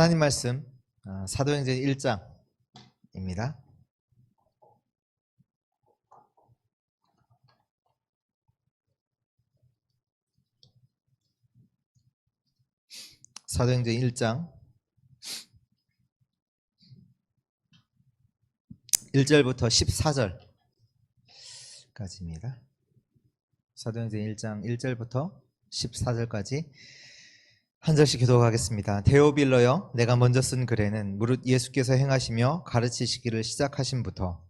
하나님 말씀 사도행전 1장입니다. 사도행전 1장 1절부터 14절까지입니다. 사도행전 1장 1절부터 14절까지 한 절씩 기도하겠습니다. 데오빌러여, 내가 먼저 쓴 글에는 무릇 예수께서 행하시며 가르치시기를 시작하심부터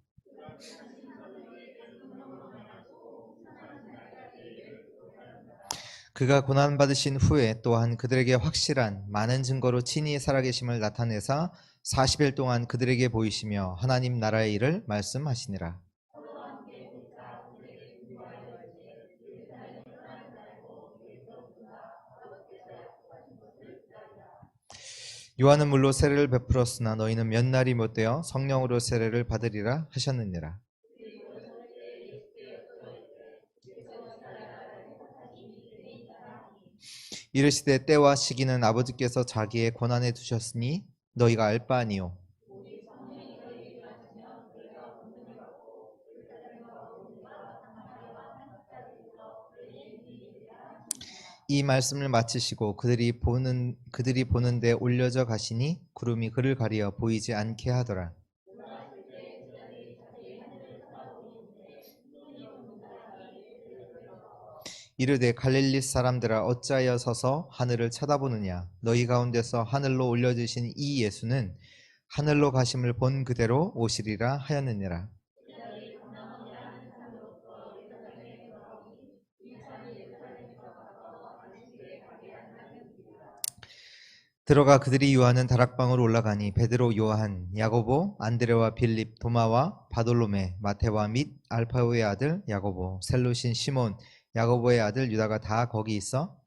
그가 고난받으신 후에 또한 그들에게 확실한 많은 증거로 친히 살아계심을 나타내사 40일 동안 그들에게 보이시며 하나님 나라의 일을 말씀하시니라. 요한은 물로 세례를 베풀었으나 너희는 몇 날이 못되어 성령으로 세례를 받으리라 하셨느니라. 이르시되 때와 시기는 아버지께서 자기의 권한에 두셨으니 너희가 알 바 아니요. 이 말씀을 마치시고 그들이 보는데 올려져 가시니 구름이 그를 가리어 보이지 않게 하더라. 이르되 갈릴리 사람들아 어찌하여 서서 하늘을 쳐다보느냐. 너희 가운데서 하늘로 올려지신 이 예수는 하늘로 가심을 본 그대로 오시리라 하였느니라. 들어가 그들이 유하는 다락방으로 올라가니 베드로, 요한, 야고보, 안드레와 빌립, 도마와 바돌로메, 마테와 및 알파오의 아들 야고보, 셀로신 시몬, 야고보의 아들 유다가 다 거기 있어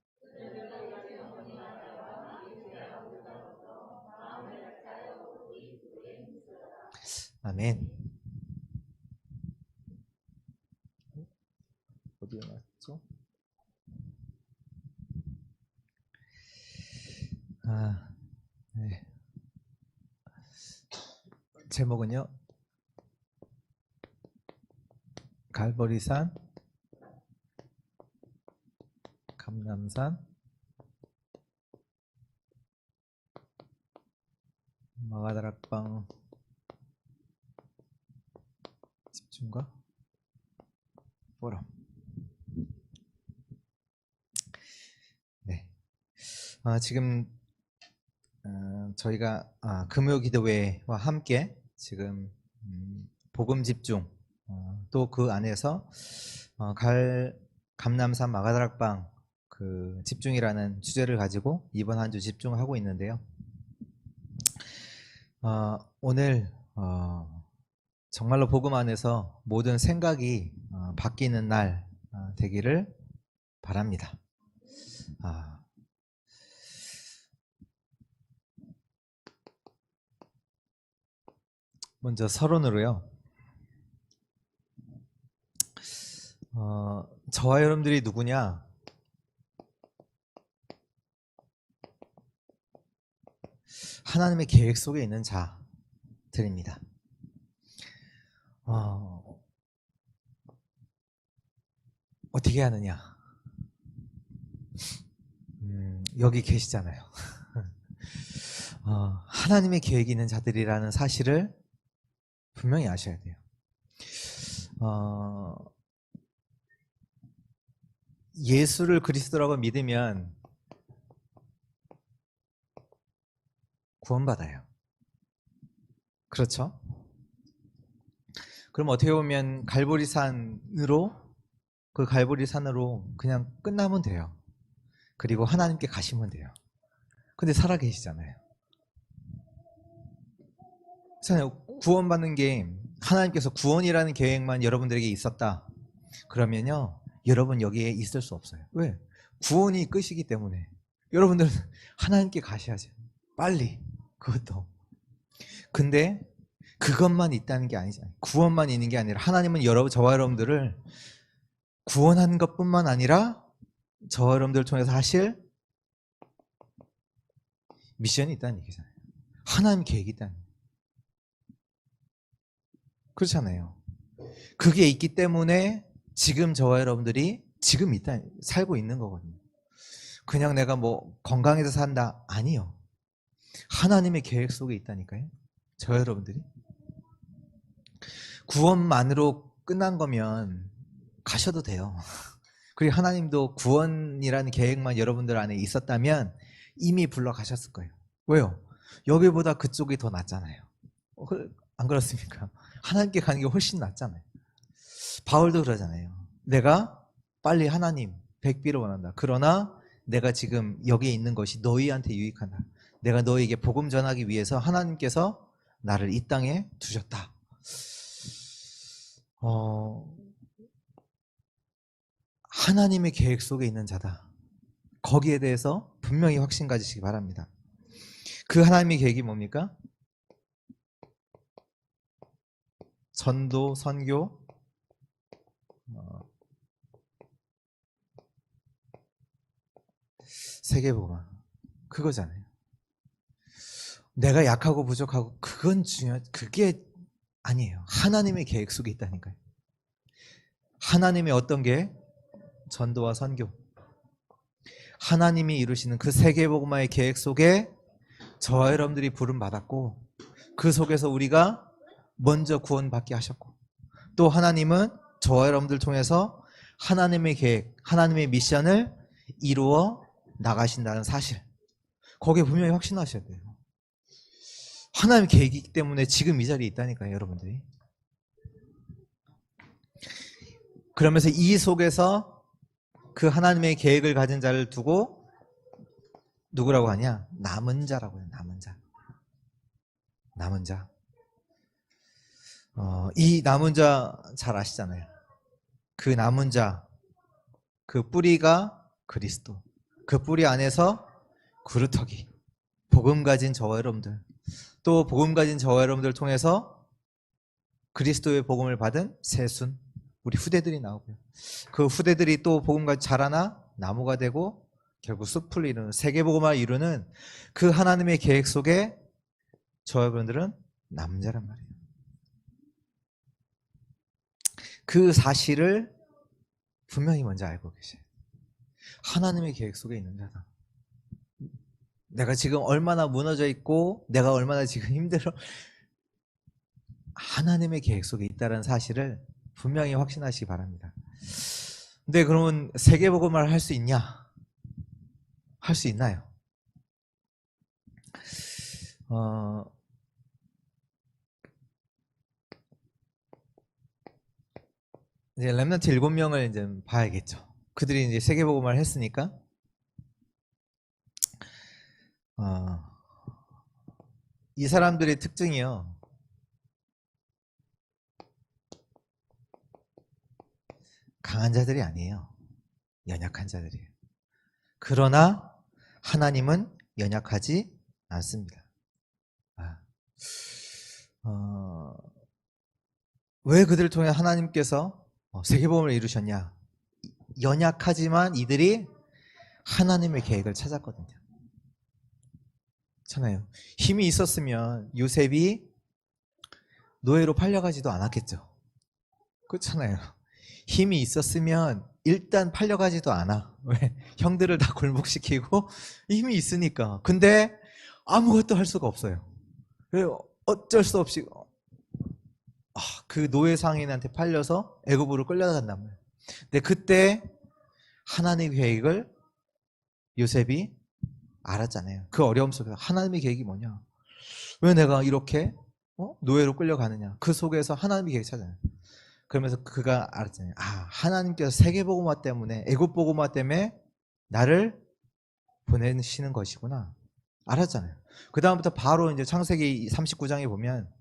아멘. 어디에 놨죠? 네. 제목은요, 갈보리산, 감람산, 마가다락방 집중과 포럼. 네. 지금 저희가 금요기도회와 함께 지금 복음 집중 또 그 안에서 감람산 마가다락방 그 집중이라는 주제를 가지고 이번 한 주 집중하고 있는데요. 오늘 정말로 복음 안에서 모든 생각이 바뀌는 날 되기를 바랍니다. 먼저 서론으로요. 저와 여러분들이 누구냐? 하나님의 계획 속에 있는 자들입니다. 어떻게 하느냐? 여기 계시잖아요. 하나님의 계획이 있는 자들이라는 사실을 분명히 아셔야 돼요. 예수를 그리스도라고 믿으면 구원받아요. 그렇죠? 그럼 어떻게 보면 갈보리산으로 그냥 끝나면 돼요. 그리고 하나님께 가시면 돼요. 근데 살아계시잖아요. 구원받는 게 하나님께서 구원이라는 계획만 여러분들에게 있었다 그러면요, 여러분 여기에 있을 수 없어요. 왜? 구원이 끝이기 때문에. 여러분들은 하나님께 가셔야죠. 빨리. 그것도. 근데 그것만 있다는 게 아니잖아요. 구원만 있는 게 아니라 하나님은 저와 여러분들을 구원한 것뿐만 아니라 저와 여러분들을 통해서 하실 미션이 있다는 얘기잖아요. 하나님 계획이 있다는 거예요. 그렇잖아요. 그게 있기 때문에 지금 저와 여러분들이 지금 살고 있는 거거든요. 그냥 내가 뭐 건강해서 산다? 아니요. 하나님의 계획 속에 있다니까요. 저와 여러분들이. 구원만으로 끝난 거면 가셔도 돼요. 그리고 하나님도 구원이라는 계획만 여러분들 안에 있었다면 이미 불러가셨을 거예요. 왜요? 여기보다 그쪽이 더 낫잖아요. 안 그렇습니까? 하나님께 가는 게 훨씬 낫잖아요. 바울도 그러잖아요. 내가 빨리 하나님 백비를 원한다. 그러나 내가 지금 여기에 있는 것이 너희한테 유익하다. 내가 너희에게 복음 전하기 위해서 하나님께서 나를 이 땅에 두셨다. 하나님의 계획 속에 있는 자다. 거기에 대해서 분명히 확신 가지시기 바랍니다. 그 하나님의 계획이 뭡니까? 전도, 선교, 세계복음, 그거잖아요. 내가 약하고 부족하고 그건 그게 아니에요. 하나님의 계획 속에 있다니까요. 하나님의 어떤 게 전도와 선교, 하나님이 이루시는 그 세계복음화의 계획 속에 저와 여러분들이 부름 받았고, 그 속에서 우리가 먼저 구원받게 하셨고, 또 하나님은 저와 여러분들 통해서 하나님의 계획, 하나님의 미션을 이루어 나가신다는 사실, 거기에 분명히 확신하셔야 돼요. 하나님의 계획이기 때문에 지금 이 자리에 있다니까요, 여러분들이. 그러면서 이 속에서 그 하나님의 계획을 가진 자를 두고 누구라고 하냐? 남은 자라고 해요. 남은 자. 남은 자. 이 남은 자 잘 아시잖아요. 그 남은 자, 그 뿌리가 그리스도. 그 뿌리 안에서 그루터기. 복음 가진 저와 여러분들. 또 복음 가진 저와 여러분들 통해서 그리스도의 복음을 받은 새순, 우리 후대들이 나오고요. 그 후대들이 또 복음까지 자라나 나무가 되고 결국 숲을 이루는, 세계복음을 이루는 그 하나님의 계획 속에 저와 여러분들은 남자란 말이에요. 그 사실을 분명히 먼저 알고 계세요. 하나님의 계획 속에 있는 자다. 내가 지금 얼마나 무너져 있고 내가 얼마나 지금 힘들어, 하나님의 계획 속에 있다는 사실을 분명히 확신하시기 바랍니다. 근데 그러면 세계복음을 할 수 있냐? 할 수 있나요? 이제 렘넌트 7명을 이제 봐야겠죠. 그들이 이제 세계복음을 했으니까 이 사람들의 특징이요, 강한 자들이 아니에요. 연약한 자들이에요. 그러나 하나님은 연약하지 않습니다. 왜 그들을 통해 하나님께서 세계복음을 이루셨냐? 연약하지만 이들이 하나님의 계획을 찾았거든요. 그렇잖아요. 힘이 있었으면 요셉이 노예로 팔려가지도 않았겠죠. 그렇잖아요. 힘이 있었으면 일단 팔려가지도 않아. 왜? 형들을 다 굴복시키고 힘이 있으니까. 근데 아무것도 할 수가 없어요. 어쩔 수 없이 그 노예 상인한테 팔려서 애굽으로 끌려간단 말이에요. 근데 그때 하나님의 계획을 요셉이 알았잖아요. 그 어려움 속에서 하나님의 계획이 뭐냐? 왜 내가 이렇게 노예로 끌려가느냐? 그 속에서 하나님의 계획을 찾아요. 그러면서 그가 알았잖아요. 하나님께서 세계복음화 때문에, 애굽복음화 때문에 나를 보내시는 것이구나. 알았잖아요. 그 다음부터 바로 이제 창세기 39장에 보면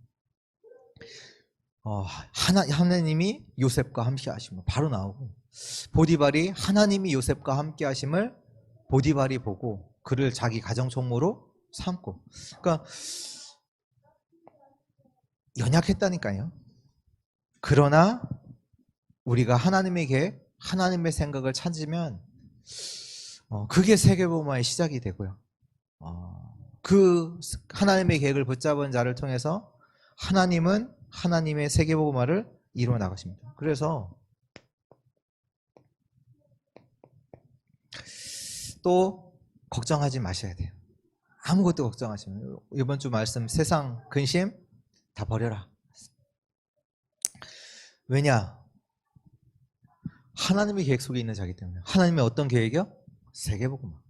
하나님이 요셉과 함께 하심을 바로 나오고, 보디발이 하나님이 요셉과 함께 하심을 보디발이 보고 그를 자기 가정 총무로 삼고. 그러니까 연약했다니까요. 그러나 우리가 하나님의 계획, 하나님의 생각을 찾으면 그게 세계복음화의 시작이 되고요. 그 하나님의 계획을 붙잡은 자를 통해서 하나님은 하나님의 세계복음화를 이루어 나가십니다. 그래서 또 걱정하지 마셔야 돼요. 아무것도 걱정하시면 이번 주 말씀 세상 근심 다 버려라. 왜냐? 하나님의 계획 속에 있는 자기 때문에. 하나님의 어떤 계획이요? 세계복음화.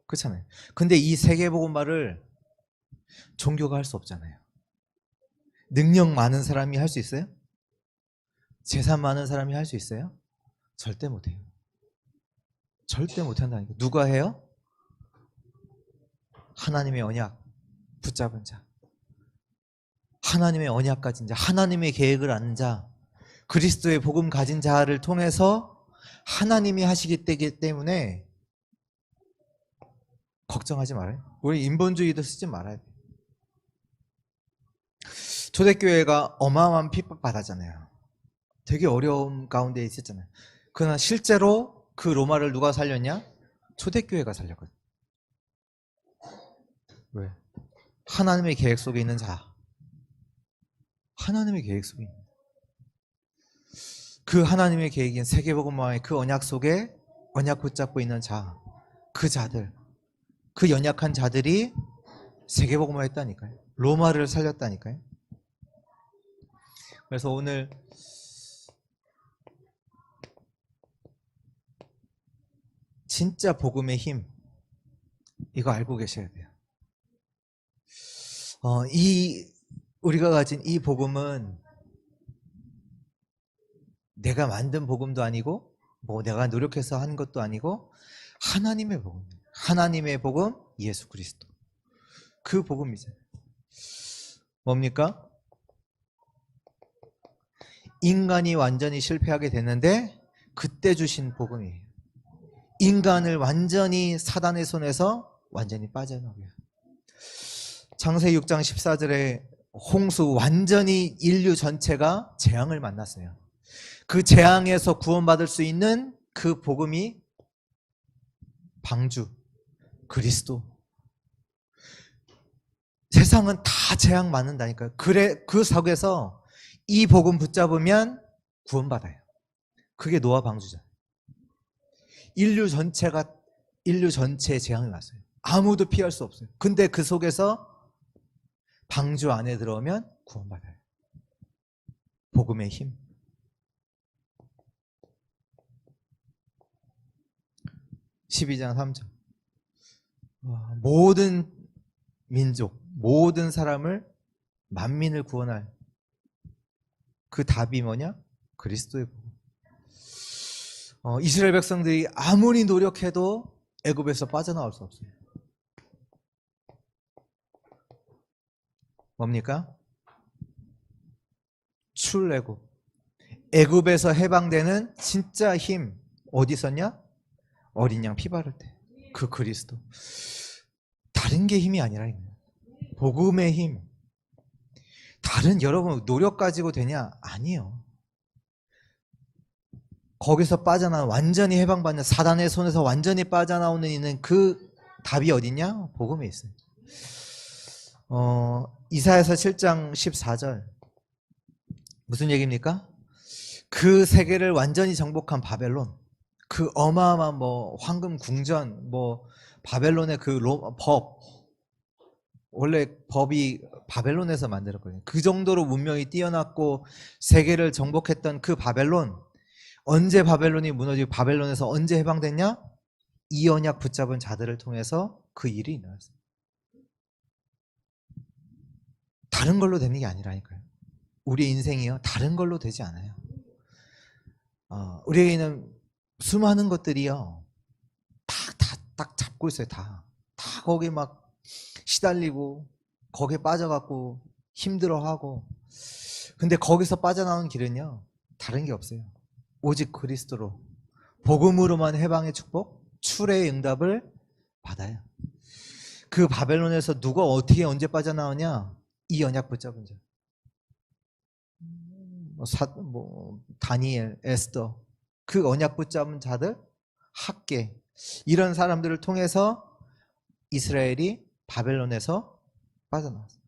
그렇잖아요. 근데 이 세계복음화를 종교가 할 수 없잖아요. 능력 많은 사람이 할 수 있어요? 재산 많은 사람이 할 수 있어요? 절대 못해요. 절대 못한다니까. 누가 해요? 하나님의 언약 붙잡은 자, 하나님의 언약 가진 자, 하나님의 계획을 아는 자, 그리스도의 복음 가진 자를 통해서 하나님이 하시기 때문에 걱정하지 말아요. 우리 인본주의도 쓰지 말아야 돼요. 초대교회가 어마어마한 핍박받았잖아요. 되게 어려움 가운데 있었잖아요. 그러나 실제로 그 로마를 누가 살렸냐? 초대교회가 살렸거든요. 왜? 하나님의 계획 속에 있는 자. 하나님의 계획 속에 있는 그 하나님의 계획인 세계복음화의 그 언약 속에 언약 붙잡고 있는 자, 그 자들, 그 연약한 자들이 세계복음화 했다니까요. 로마를 살렸다니까요. 그래서 오늘 진짜 복음의 힘, 이거 알고 계셔야 돼요. 우리가 가진 이 복음은 내가 만든 복음도 아니고 뭐 내가 노력해서 한 것도 아니고 하나님의 복음, 하나님의 복음 예수 그리스도, 그 복음이잖아요. 뭡니까? 인간이 완전히 실패하게 됐는데 그때 주신 복음이에요. 인간을 완전히 사단의 손에서 완전히 빠져나오게. 창세기 6장 14절에 홍수, 완전히 인류 전체가 재앙을 만났어요. 그 재앙에서 구원받을 수 있는 그 복음이 방주, 그리스도. 세상은 다 재앙 맞는다니까요. 그래, 그 속에서 이 복음 붙잡으면 구원받아요. 그게 노아 방주잖아요. 인류 전체에 재앙이 왔어요. 아무도 피할 수 없어요. 근데 그 속에서 방주 안에 들어오면 구원받아요. 복음의 힘. (12장 3절) 모든 민족, 모든 사람을, 만민을 구원할 그 답이 뭐냐? 그리스도의 복음. 이스라엘 백성들이 아무리 노력해도 애굽에서 빠져나올 수 없어요. 뭡니까? 출애굽. 애굽에서 해방되는 진짜 힘 어디 있었냐? 어린 양 피 바를 때. 그 그리스도. 다른 게 힘이 아니라 복음의 힘. 다른 여러분 노력 가지고 되냐? 아니에요. 거기서 빠져나온, 완전히 해방받는, 사단의 손에서 완전히 빠져나오는 있는 그 답이 어디냐? 복음에 있어요. 이사야서 7장 14절 무슨 얘기입니까? 그 세계를 완전히 정복한 바벨론, 그 어마어마한 뭐 황금 궁전, 뭐 바벨론의 그 법, 원래 법이 바벨론에서 만들었거든요. 그 정도로 문명이 뛰어났고 세계를 정복했던 그 바벨론, 언제 바벨론이 무너지고 바벨론에서 언제 해방됐냐? 이 언약 붙잡은 자들을 통해서 그 일이 일어났어요. 다른 걸로 되는 게 아니라니까요. 우리 인생이요, 다른 걸로 되지 않아요. 우리에게는 수많은 것들이요, 딱 잡고 있어요. 다 거기 막 시달리고 거기에 빠져갖고 힘들어하고. 근데 거기서 빠져나오는 길은요, 다른 게 없어요. 오직 그리스도로, 복음으로만 해방의 축복, 출애의 응답을 받아요. 그 바벨론에서 누가 어떻게 언제 빠져나오냐? 이 언약 붙잡은 자. 다니엘, 에스더, 그 언약 붙잡은 자들, 학계, 이런 사람들을 통해서 이스라엘이 바벨론에서 빠져나왔어요.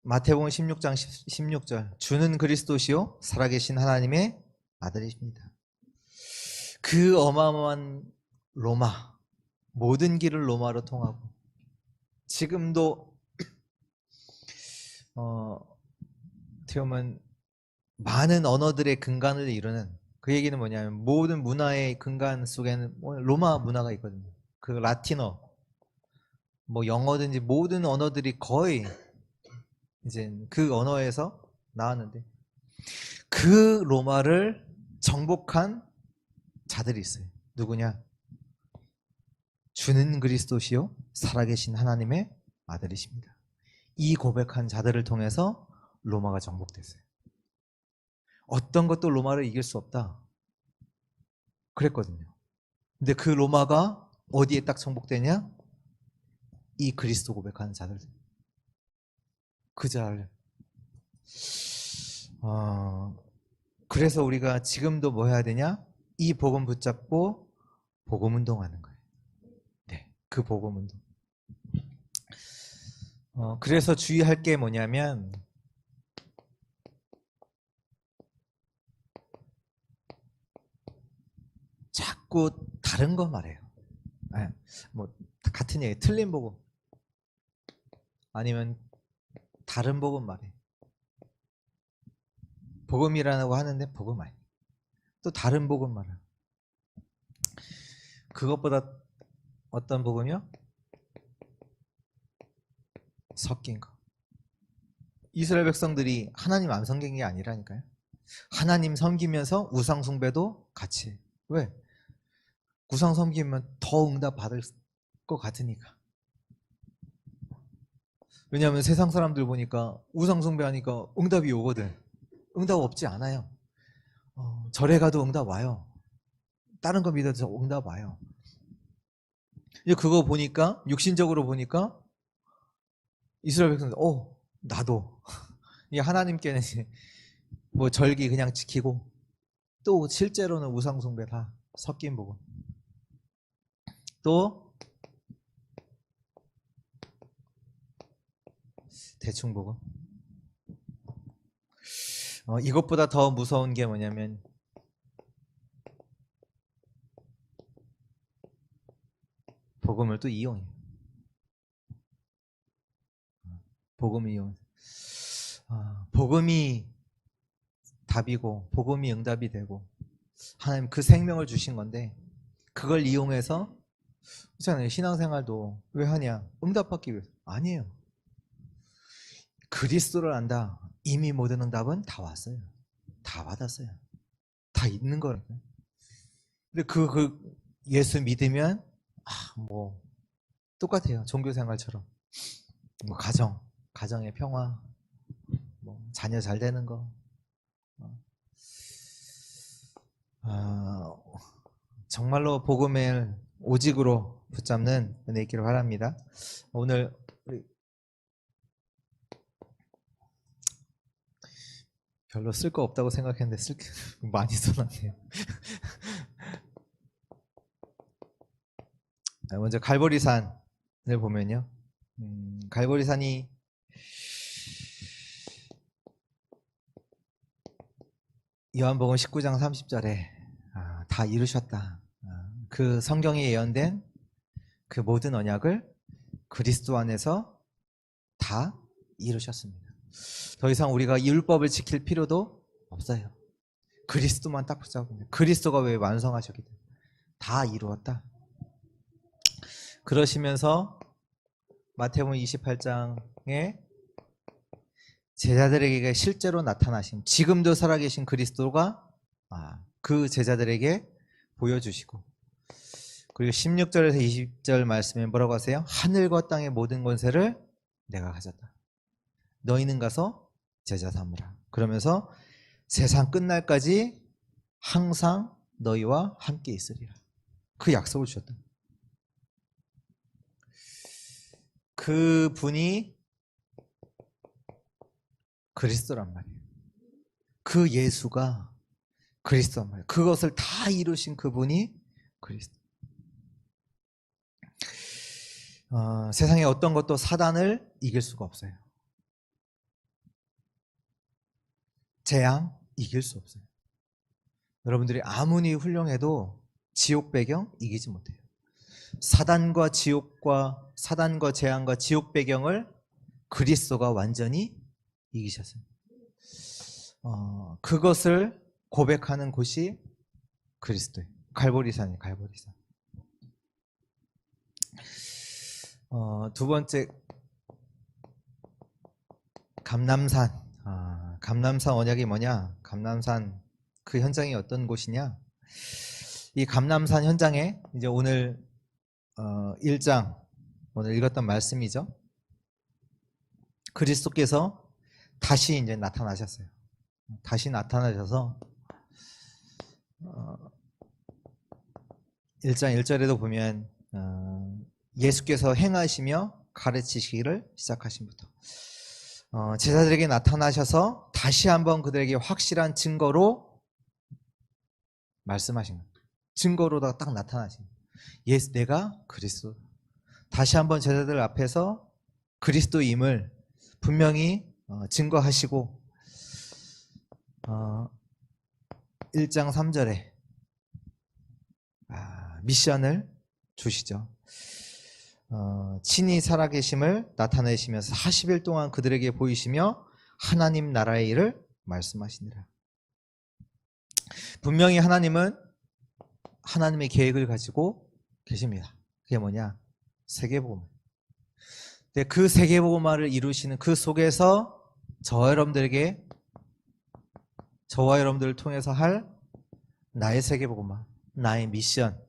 마태복음 16장 16절 주는 그리스도시요 살아계신 하나님의 아들이십니다. 그 어마어마한 로마, 모든 길을 로마로 통하고 지금도 어떻게 보면 많은 언어들의 근간을 이루는, 그 얘기는 뭐냐면 모든 문화의 근간 속에는 로마 문화가 있거든요. 그 라틴어, 뭐 영어든지 모든 언어들이 거의 이제 그 언어에서 나왔는데 그 로마를 정복한 자들이 있어요. 누구냐? 주는 그리스도시요 살아계신 하나님의 아들이십니다. 이 고백한 자들을 통해서 로마가 정복됐어요. 어떤 것도 로마를 이길 수 없다 그랬거든요. 근데 그 로마가 어디에 딱 정복되냐? 이 그리스도 고백하는 자들, 그 자를. 그래서 우리가 지금도 뭐 해야 되냐? 이 복음 붙잡고 복음 운동하는 거예요. 네, 그 복음 운동. 그래서 주의할 게 뭐냐면 자꾸 다른 거 말해요. 뭐 같은 얘기, 틀린 복음 아니면 다른 복음 말해. 복음이라고 하는데 복음 아니에요. 또 다른 복음 말해. 그것보다 어떤 복음이요? 섞인 거. 이스라엘 백성들이 하나님 안 섬긴 게 아니라니까요. 하나님 섬기면서 우상 숭배도 같이 해. 왜? 우상 섬기면 더 응답 받을 것 같으니까. 왜냐하면 세상 사람들 보니까 우상 숭배하니까 응답이 오거든. 응답 없지 않아요. 절에 가도 응답 와요. 다른 거 믿어도 응답 와요. 이제 그거 보니까, 육신적으로 보니까 이스라엘 백성들 나도 이 하나님께는 뭐 절기 그냥 지키고 또 실제로는 우상 숭배 다 섞인 부분. 또 대충 보고. 이것보다 더 무서운 게 뭐냐면 복음을 또 이용해. 복음을 이용. 복음이 답이고 복음이 응답이 되고 하나님 그 생명을 주신 건데 그걸 이용해서 그렇잖아요. 신앙생활도 왜 하냐? 응답받기 위해서. 아니에요. 그리스도를 안다. 이미 모든 응답은 다 왔어요. 다 받았어요. 다 있는 거라고요. 근데 그 예수 믿으면 뭐 똑같아요. 종교 생활처럼. 뭐 가정의 평화, 뭐 자녀 잘 되는 거. 정말로 복음을 오직으로 붙잡는 은혜 있기를 바랍니다. 오늘 우리 별로 쓸 거 없다고 생각했는데 많이 써놨네요. 먼저 갈보리산을 보면요. 갈보리산이 요한복음 19장 30절에 다 이루셨다. 그 성경에 예언된 그 모든 언약을 그리스도 안에서 다 이루셨습니다. 더 이상 우리가 율법을 지킬 필요도 없어요. 그리스도만 딱 붙잡으면 그리스도가 왜 완성하셨기 때문에 다 이루었다. 그러시면서 마태복음 28장에 제자들에게 실제로 나타나신 지금도 살아계신 그리스도가 그 제자들에게 보여주시고, 그리고 16절에서 20절 말씀에 뭐라고 하세요? 하늘과 땅의 모든 권세를 내가 가졌다. 너희는 가서 제자 삼으라. 그러면서 세상 끝날까지 항상 너희와 함께 있으리라. 그 약속을 주셨다. 그 분이 그리스도란 말이에요. 그 예수가 그리스도란 말이에요. 그것을 다 이루신 그분이 그리스도. 세상에 어떤 것도 사단을 이길 수가 없어요. 재앙 이길 수 없어요. 여러분들이 아무리 훌륭해도 지옥 배경 이기지 못해요. 사단과 재앙과 지옥 배경을 그리스도가 완전히 이기셨어요. 그것을 고백하는 곳이 그리스도예요. 갈보리산이에요. 갈보리산. 두 번째, 감람산. 감람산 언약이 뭐냐? 감람산 그 현장이 어떤 곳이냐? 이 감람산 현장에 이제 오늘 1장 오늘 읽었던 말씀이죠. 그리스도께서 다시 이제 나타나셨어요. 다시 나타나셔서 1장 1절에도 보면 예수께서 행하시며 가르치시기를 시작하신부터 제자들에게 나타나셔서 다시 한번 그들에게 확실한 증거로 말씀하신 거예요. 증거로 딱 나타나신 거예요. 예수 내가 그리스도. 다시 한번 제자들 앞에서 그리스도임을 분명히 증거하시고 1장 3절에 미션을 주시죠. 친히 살아계심을 나타내시면서 40일 동안 그들에게 보이시며 하나님 나라의 일을 말씀하시니라. 분명히 하나님은 하나님의 계획을 가지고 계십니다. 그게 뭐냐? 세계복음. 근데 그 세계복음화를 이루시는 그 속에서 저와 여러분들을 통해서 할 나의 세계복음화, 나의 미션,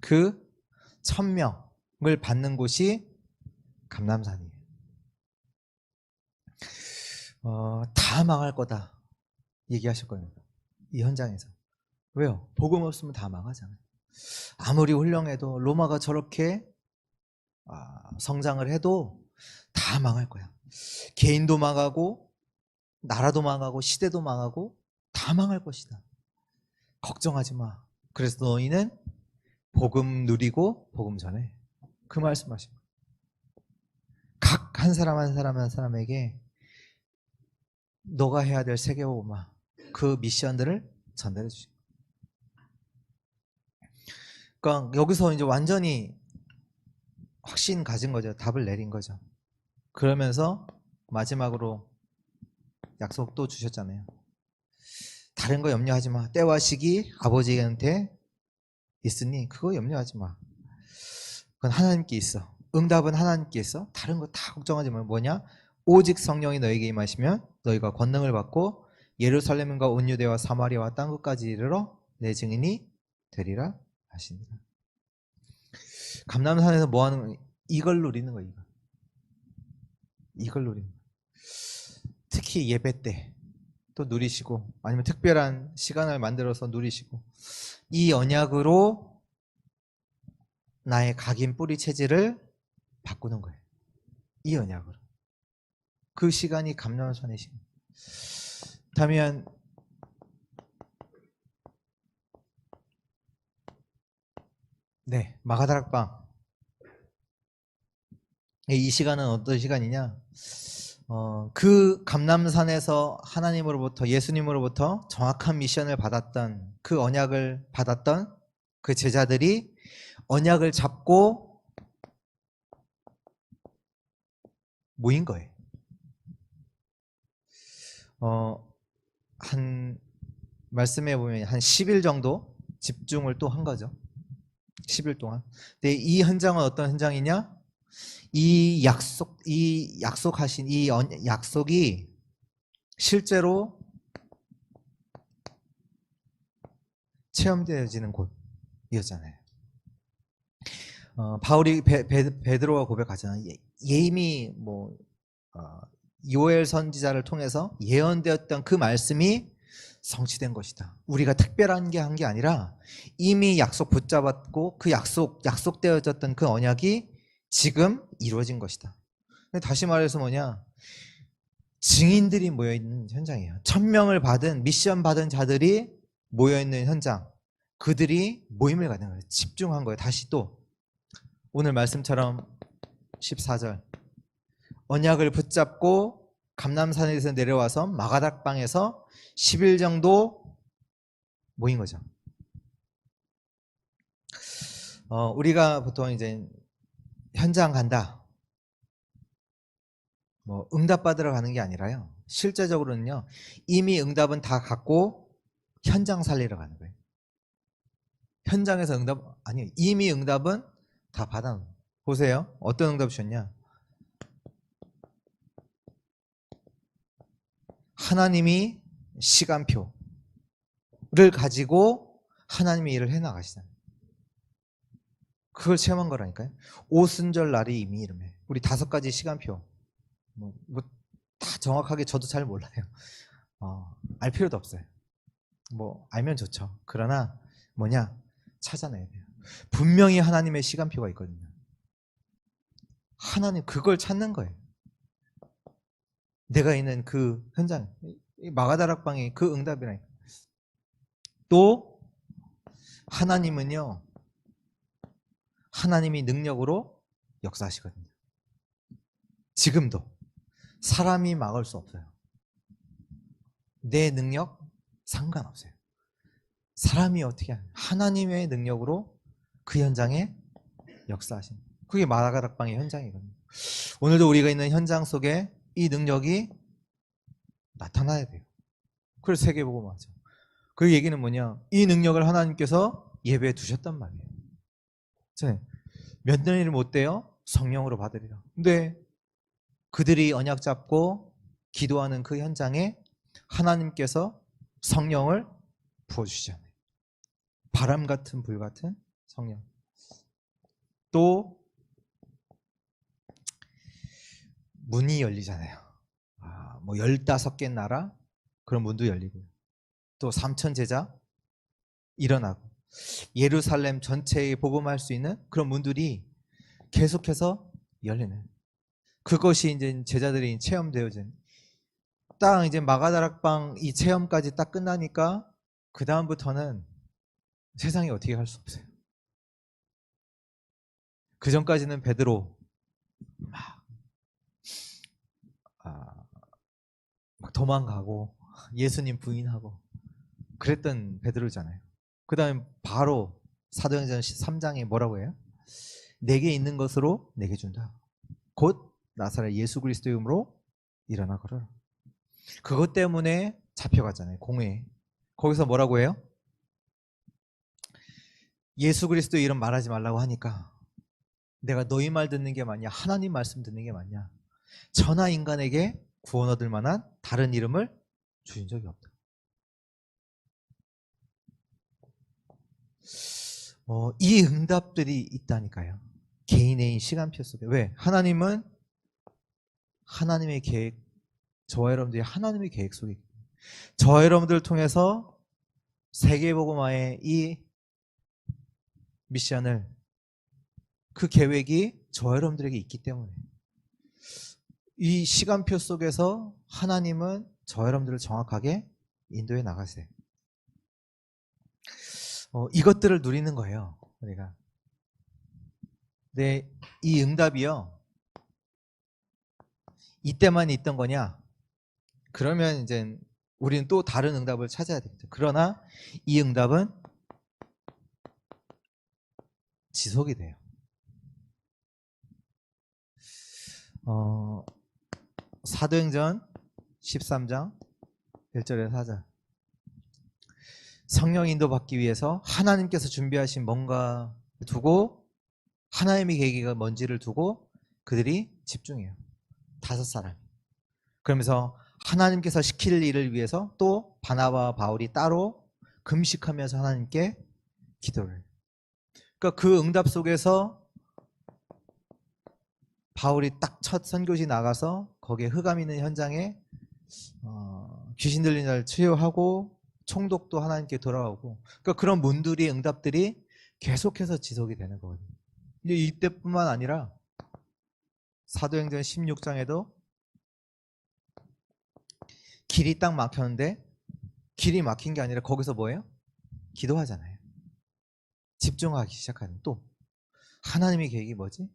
그 1000명을 받는 곳이 감람산이에요. 다 망할 거다 얘기하실 겁니다. 이 현장에서. 왜요? 복음 없으면 다 망하잖아요. 아무리 훌륭해도 로마가 저렇게 성장을 해도 다 망할 거야. 개인도 망하고 나라도 망하고 시대도 망하고 다 망할 것이다. 걱정하지 마. 그래서 너희는 복음 누리고 복음 전해. 그 말씀하십니다. 각 한 사람 한 사람에게 너가 해야 될 세계복음화 그 미션들을 전달해 주십니다. 그러니까 여기서 이제 완전히 확신 가진 거죠. 답을 내린 거죠. 그러면서 마지막으로 약속도 주셨잖아요. 다른 거 염려하지 마. 때와 시기 아버지한테 있으니 그거 염려하지 마. 그건 하나님께 있어. 응답은 하나님께 있어. 다른 거 다 걱정하지 마. 뭐냐? 오직 성령이 너에게 임하시면 너희가 권능을 받고 예루살렘과 온 유대와 사마리아와 땅 끝까지 이르러 내 증인이 되리라 하시니라. 감람산에서 뭐 하는 거예요? 이걸 누리는 거예요. 이걸 누리는 거예요. 특히 예배 때 또 누리시고 아니면 특별한 시간을 만들어서 누리시고 이 언약으로 나의 각인 뿌리 체질을 바꾸는 거예요. 이 언약으로. 그 시간이 감람산의 시간. 다음에 네, 마가다락방. 이 시간은 어떤 시간이냐? 그 감람산에서 하나님으로부터 예수님으로부터 정확한 미션을 받았던 그 언약을 받았던 그 제자들이 언약을 잡고 모인 거예요. 한 말씀해 보면 한 10일 정도 집중을 또 한 거죠. 10일 동안. 근데 이 현장은 어떤 현장이냐? 이 약속하신 이 약속이 실제로 체험되어지는 곳이었잖아요. 바울이 베드로가 고백하잖아요. 이미 요엘 선지자를 통해서 예언되었던 그 말씀이 성취된 것이다. 우리가 특별한 게 한 게 아니라 이미 약속 붙잡았고 그 약속되어졌던 그 언약이 지금 이루어진 것이다. 다시 말해서 뭐냐? 증인들이 모여있는 현장이에요. 1000명을 받은 미션 받은 자들이 모여있는 현장. 그들이 모임을 갖는 거예요. 집중한 거예요. 다시 또 오늘 말씀처럼 14절 언약을 붙잡고 감람산에서 내려와서 마가닥방에서 10일 정도 모인 거죠. 우리가 보통 이제 현장 간다, 뭐 응답 받으러 가는 게 아니라요. 실제적으로는요, 이미 응답은 다 갖고 현장 살리러 가는 거예요. 현장에서 응답, 아니, 이미 응답은 다 받아놓은 거예요. 보세요. 어떤 응답 주셨냐? 하나님이 시간표를 가지고 하나님의 일을 해나가시잖아요. 그걸 체험한 거라니까요. 오순절 날이 이미 이름에 우리 5가지 시간표 다 정확하게 저도 잘 몰라요. 알 필요도 없어요. 뭐 알면 좋죠. 그러나 뭐냐, 찾아내야 돼요. 분명히 하나님의 시간표가 있거든요. 하나님 그걸 찾는 거예요. 내가 있는 그 현장, 마가다락방이 그 응답이라니까. 또 하나님은요, 하나님이 능력으로 역사하시거든요. 지금도 사람이 막을 수 없어요. 내 능력 상관없어요. 사람이 어떻게 하냐, 하나님의 능력으로 그 현장에 역사하신, 그게 마가다락방의 현장이거든요. 오늘도 우리가 있는 현장 속에 이 능력이 나타나야 돼요. 그래서 세계복음화죠. 그 얘기는 뭐냐, 이 능력을 하나님께서 예배에 두셨단 말이에요. 몇 년을 못 돼요? 성령으로 받으리라. 근데 그들이 언약 잡고 기도하는 그 현장에 하나님께서 성령을 부어주시잖아요. 바람 같은 불 같은 성령. 또 문이 열리잖아요. 뭐 15개 나라 그런 문도 열리고요. 또 3천 제자 일어나고 예루살렘 전체에 복음할 수 있는 그런 문들이 계속해서 열리는, 그것이 이제 제자들이 체험되어진, 딱 이제 마가다락방 이 체험까지 딱 끝나니까 그 다음부터는 세상에 어떻게 할 수 없어요. 그 전까지는 베드로 막 도망가고 예수님 부인하고 그랬던 베드로잖아요. 그 다음에 바로 사도행전 13장에 뭐라고 해요? 내게 있는 것으로 내게 준다. 곧 나사렛 예수 그리스도의 이름으로 일어나 걸어라. 그것 때문에 잡혀갔잖아요. 공회에. 거기서 뭐라고 해요? 예수 그리스도의 이름 말하지 말라고 하니까 내가 너희 말 듣는 게 맞냐, 하나님 말씀 듣는 게 맞냐, 천하 인간에게 구원 얻을 만한 다른 이름을 주신 적이 없다. 이 응답들이 있다니까요. 개인의 시간표 속에. 왜? 하나님은 하나님의 계획, 저와 여러분들이 하나님의 계획 속에, 저와 여러분들을 통해서 세계복음화의 이 미션을, 그 계획이 저와 여러분들에게 있기 때문에 이 시간표 속에서 하나님은 저와 여러분들을 정확하게 인도해 나가세요. 이것들을 누리는 거예요, 우리가. 근데 이 응답이요, 이때만 있던 거냐? 그러면 이제 우리는 또 다른 응답을 찾아야 되겠죠. 그러나 이 응답은 지속이 돼요. 사도행전 13장 1절에서 4절. 성령 인도 받기 위해서 하나님께서 준비하신 뭔가 두고, 하나님의 계획이 뭔지를 두고 그들이 집중해요. 5사람. 그러면서 하나님께서 시킬 일을 위해서 또 바나바와 바울이 따로 금식하면서 하나님께 기도를 해요. 그러니까 그 응답 속에서 바울이 딱 첫 선교지 나가서 거기에 흑암 있는 현장에 귀신 들린 자를 치유하고 총독도 하나님께 돌아오고, 그러니까 그런 문들이, 응답들이 계속해서 지속이 되는 거거든요. 이제 이때뿐만 아니라 사도행전 16장에도 길이 딱 막혔는데, 길이 막힌 게 아니라 거기서 뭐예요? 기도하잖아요. 집중하기 시작하는. 또 하나님의 계획이 뭐지?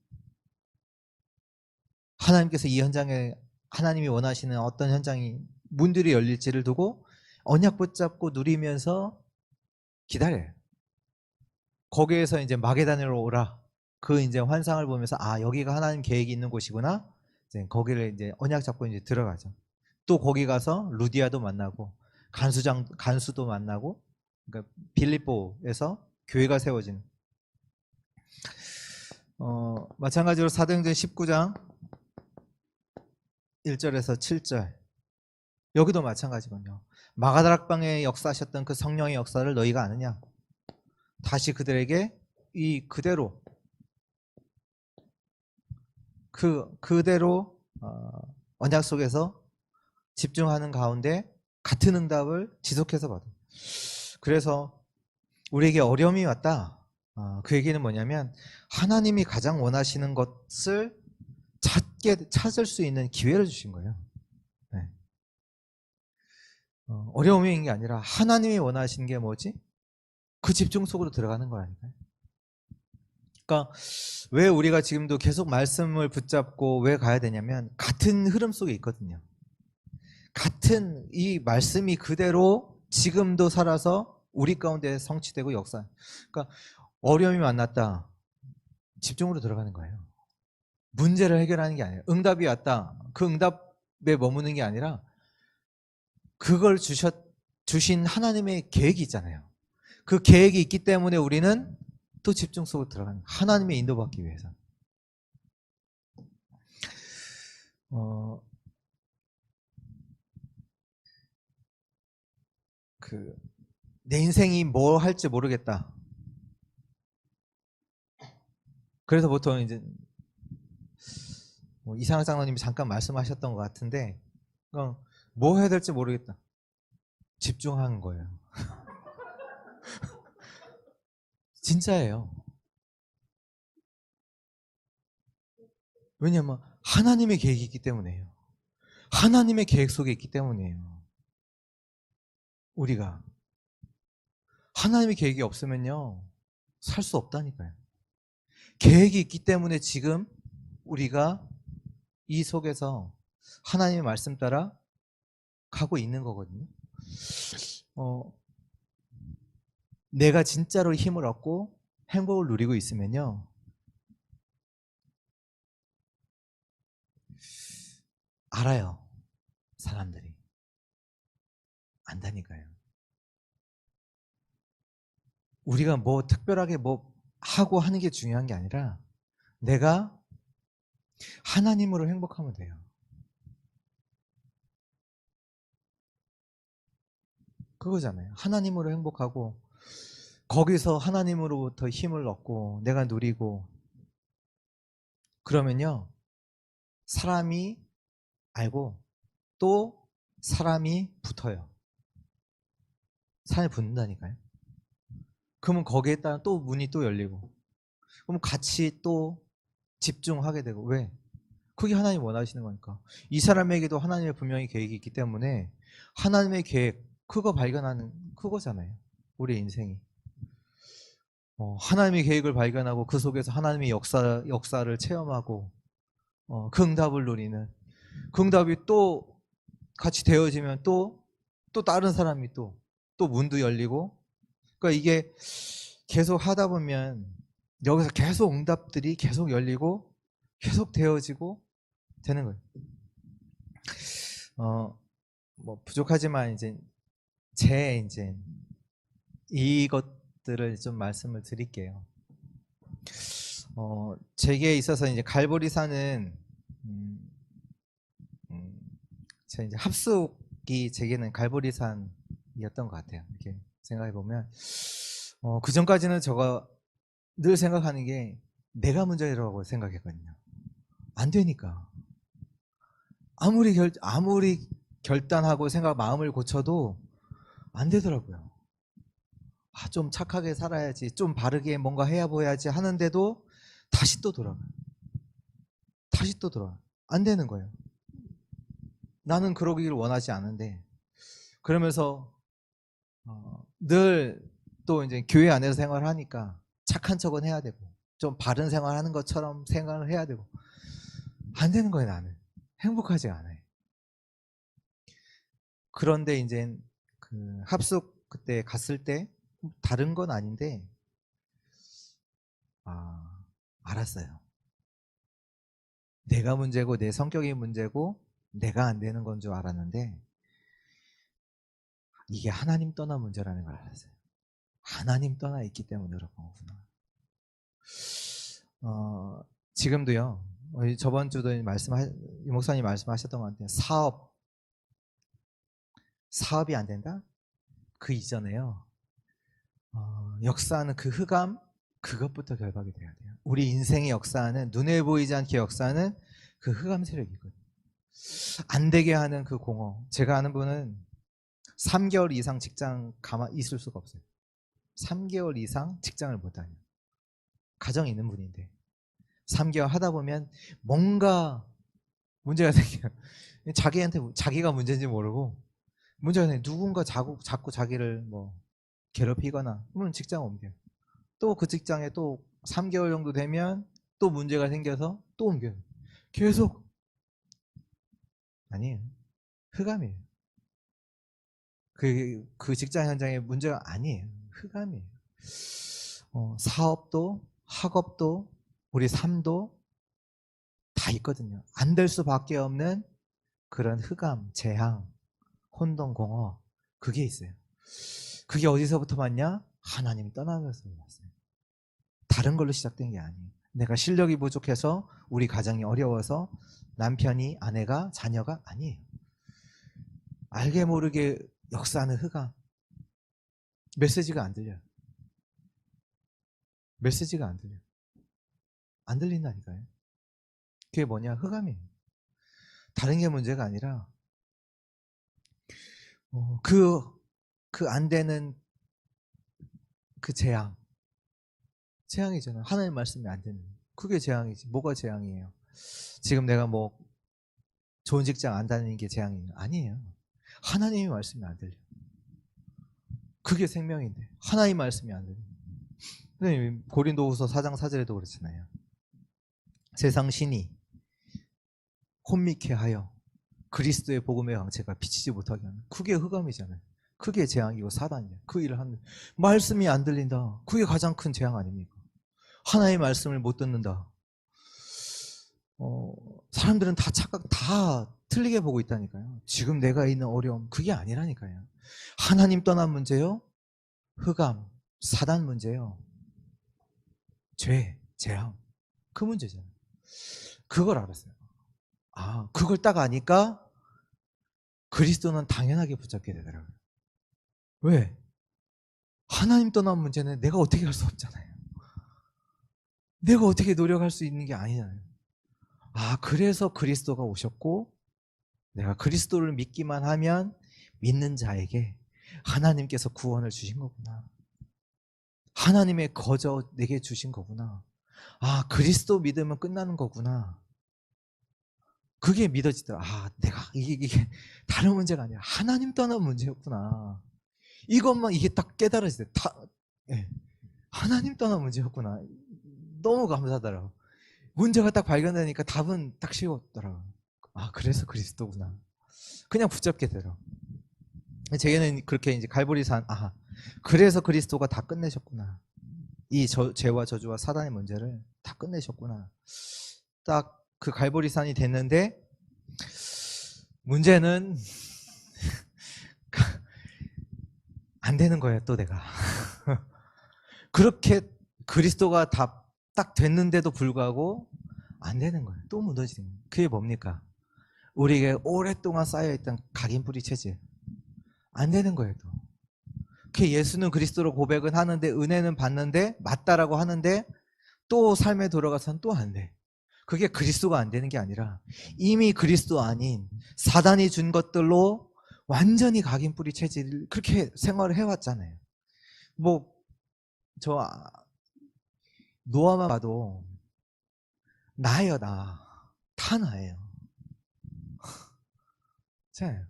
하나님께서 이 현장에 하나님이 원하시는 어떤 현장이 문들이 열릴지를 두고 언약 붙잡고 누리면서 기다려요. 거기에서 이제 마게단으로 오라. 그 이제 환상을 보면서 아 여기가 하나님 계획이 있는 곳이구나. 이제 거기를 이제 언약 잡고 이제 들어가죠. 또 거기 가서 루디아도 만나고 간수도 만나고 그러니까 빌립보에서 교회가 세워진. 마찬가지로 사도행전 19장 1절에서 7절 여기도 마찬가지군요. 마가다락방에 역사하셨던 그 성령의 역사를 너희가 아느냐? 다시 그들에게 이 그대로 그대로 언약 속에서 집중하는 가운데 같은 응답을 지속해서 받아. 그래서 우리에게 어려움이 왔다. 그 얘기는 뭐냐면 하나님이 가장 원하시는 것을 찾을 수 있는 기회를 주신 거예요. 네. 어려움이 있는 게 아니라 하나님이 원하시는 게 뭐지? 그 집중 속으로 들어가는 거라니까요. 그러니까 왜 우리가 지금도 계속 말씀을 붙잡고 왜 가야 되냐면 같은 흐름 속에 있거든요. 같은 이 말씀이 그대로 지금도 살아서 우리 가운데 성취되고 역사. 그러니까 어려움이 만났다. 집중으로 들어가는 거예요. 문제를 해결하는 게 아니라 응답이 왔다. 그 응답에 머무는 게 아니라 그걸 주신 하나님의 계획이 있잖아요. 그 계획이 있기 때문에 우리는 또 집중 속으로 들어가는 거예요. 하나님의 인도받기 위해서. 내 인생이 뭐 할지 모르겠다. 그래서 보통 이제 이상학 장로님이 잠깐 말씀하셨던 것 같은데 뭐 해야 될지 모르겠다. 집중하는 거예요. 진짜예요. 왜냐하면 하나님의 계획이 있기 때문이에요. 하나님의 계획 속에 있기 때문이에요. 우리가 하나님의 계획이 없으면요 살 수 없다니까요. 계획이 있기 때문에 지금 우리가 이 속에서 하나님의 말씀 따라 가고 있는 거거든요. 내가 진짜로 힘을 얻고 행복을 누리고 있으면요 알아요. 사람들이 안다니까요. 우리가 뭐 특별하게 뭐 하고 하는 게 중요한 게 아니라 내가 하나님으로 행복하면 돼요. 그거잖아요. 하나님으로 행복하고 거기서 하나님으로부터 힘을 얻고 내가 누리고 그러면요 사람이 알고 또 사람이 붙어요. 사람이 붙는다니까요. 그러면 거기에 따라 또 문이 또 열리고 그럼 같이 또 집중하게 되고 왜? 그게 하나님 원하시는 거니까. 이 사람에게도 하나님의 분명히 계획이 있기 때문에 하나님의 계획 그거 발견하는 그거잖아요. 우리 인생이. 하나님의 계획을 발견하고 그 속에서 하나님의 역사를 체험하고 그 응답을 누리는 그 응답이 또 같이 되어지면 또 다른 사람이 또 문도 열리고 그러니까 이게 계속 하다 보면 여기서 계속 응답들이 계속 열리고 계속 되어지고 되는 거예요. 뭐 부족하지만 이제 이것들을 좀 말씀을 드릴게요. 제게 있어서 이제 갈보리산은 제 이제 합숙이 제게는 갈보리산이었던 것 같아요. 이렇게 생각해 보면 그 전까지는 제가 늘 생각하는 게 내가 문제라고 생각했거든요. 안 되니까 아무리 결단하고 마음을 고쳐도 안 되더라고요. 좀 착하게 살아야지, 좀 바르게 뭔가 해야 보야지 하는데도 다시 또 돌아가요. 안 되는 거예요. 나는 그러기를 원하지 않은데 그러면서 늘 또 이제 교회 안에서 생활하니까 착한 척은 해야 되고 좀 바른 생활하는 것처럼 생각을 해야 되고 안 되는 거예요. 나는 행복하지 않아요. 그런데 이제 그 합숙 그때 갔을 때 다른 건 아닌데 알았어요. 내가 문제고 내 성격이 문제고 내가 안 되는 건 줄 알았는데 이게 하나님 떠난 문제라는 걸 알았어요. 하나님 떠나 있기 때문에 그런 거구나. 지금도요. 저번 주도 유 목사님 말씀하셨던 것 같아요. 사업이 안 된다? 그 이전에요. 역사하는 그 흑암, 그것부터 결박이 돼야 돼요. 우리 인생의 역사는, 눈에 보이지 않게 역사는 그 흑암 세력이거든요. 안 되게 하는 그 공허. 제가 아는 분은 3개월 이상 직장 가만히 있을 수가 없어요. 3개월 이상 직장을 못 다녀요. 가정이 있는 분인데 3개월 하다 보면 뭔가 문제가 생겨요. 자기한테 자기가 문제인지 모르고 문제가 생겨요. 누군가 자꾸 자기를 뭐 괴롭히거나 그러면 직장 옮겨요. 또 그 직장에 또 3개월 정도 되면 또 문제가 생겨서 또 옮겨요. 계속. 아니에요. 흑암이에요. 그 직장 현장의 문제가 아니에요. 흑암이에요. 사업도 학업도 우리 삶도 다 있거든요. 안 될 수밖에 없는 그런 흑암, 재앙, 혼돈공허, 그게 있어요. 그게 어디서부터 왔냐? 하나님이 떠나면서 왔어요. 다른 걸로 시작된 게 아니에요. 내가 실력이 부족해서 우리 가정이 어려워서 남편이, 아내가, 자녀가 아니에요. 알게 모르게 역사하는 흑암. 메시지가 안 들려요. 메시지가 안 들려요. 안 들린다니까요. 그게 뭐냐? 흑암이에요. 다른 게 문제가 아니라 그 안 되는 그 재앙이잖아요. 하나님 말씀이 안 되는. 그게 재앙이지. 뭐가 재앙이에요? 지금 내가 뭐 좋은 직장 안 다니는 게 재앙이에요? 아니에요. 하나님의 말씀이 안 들려. 그게 생명인데 하나님 말씀이 안 들려. 선생님 고린도후서 4장 4절에도 그렇잖아요. 세상 신이 혼미케 하여 그리스도의 복음의 광채가 비치지 못하게 하는, 그게 흑암이잖아요. 그게 재앙이고 사단이에요. 그 일을 하는 말씀이 안 들린다. 그게 가장 큰 재앙 아닙니까? 하나님의 말씀을 못 듣는다. 사람들은 다 틀리게 보고 있다니까요. 지금 내가 있는 어려움, 그게 아니라니까요. 하나님 떠난 문제요, 흑암, 사단 문제요, 죄, 재앙, 그 문제잖아요. 그걸 알았어요. 그걸 딱 아니까 그리스도는 당연하게 붙잡게 되더라고요. 왜? 하나님 떠난 문제는 내가 어떻게 할 수 없잖아요. 내가 어떻게 노력할 수 있는 게 아니잖아요. 그래서 그리스도가 오셨고 내가 그리스도를 믿기만 하면 믿는 자에게 하나님께서 구원을 주신 거구나. 하나님의 거저 내게 주신 거구나. 그리스도 믿으면 끝나는 거구나. 그게 믿어지더라. 내가 이게 다른 문제가 아니라 하나님 떠난 문제였구나. 이것만 이게 딱 깨달아지대. 예. 하나님 떠난 문제였구나. 너무 감사하더라고. 문제가 딱 발견되니까 답은 딱 쉬웠더라고. 그래서 그리스도구나. 그냥 붙잡게 되더라고. 제게는 그렇게 이제 갈보리산, 그래서 그리스도가 다 끝내셨구나. 이 죄와 저주와 사단의 문제를 다 끝내셨구나. 딱 그 갈보리산이 됐는데 문제는 안 되는 거예요. 또 내가 그렇게 그리스도가 다 딱 됐는데도 불구하고 안 되는 거예요. 또 무너지는 거예요. 그게 뭡니까? 우리에게 오랫동안 쌓여있던 각인뿌리 체질, 안 되는 거예요. 또 그 예수는 그리스도로 고백은 하는데, 은혜는 받는데, 맞다라고 하는데 또 삶에 돌아가서는 또 안 돼. 그게 그리스도가 안 되는 게 아니라 이미 그리스도 아닌 사단이 준 것들로 완전히 각인뿌리 체질을 그렇게 생활을 해왔잖아요. 저 노아만 봐도 나예요. 다 나예요. 자,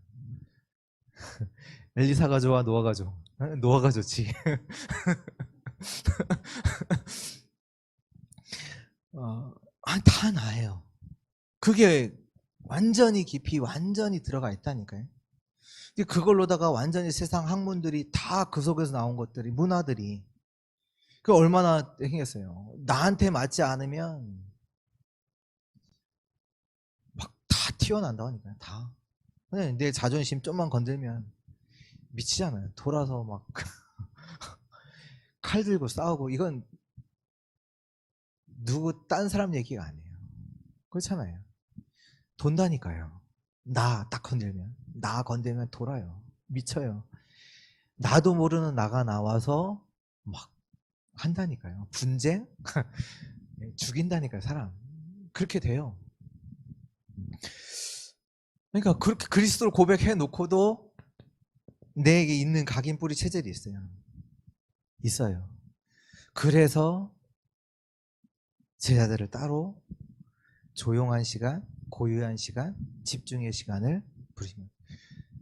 엘리사가 좋아, 노아가 좋아? 노아가 좋지. 그게 완전히 깊이 완전히 들어가 있다니까요. 그걸로다가 완전히 세상 학문들이 다 그 속에서 나온 것들이, 문화들이 그 얼마나 행했어요. 나한테 맞지 않으면 막 다 튀어난다니까요. 다. 그냥 내 자존심 좀만 건들면 미치잖아요. 돌아서 막 칼 들고 싸우고. 이건 누구 딴 사람 얘기가 아니에요. 그렇잖아요. 돈다니까요. 나 딱 건들면, 나 건들면 돌아요. 미쳐요. 나도 모르는 나가 나와서 막 한다니까요. 분쟁? 죽인다니까요, 사람. 그렇게 돼요. 그러니까 그렇게 그리스도를 고백해 놓고도 내게 있는 각인 뿌리 체질이 있어요. 있어요. 그래서 제자들을 따로 조용한 시간, 고요한 시간, 집중의 시간을 부르시면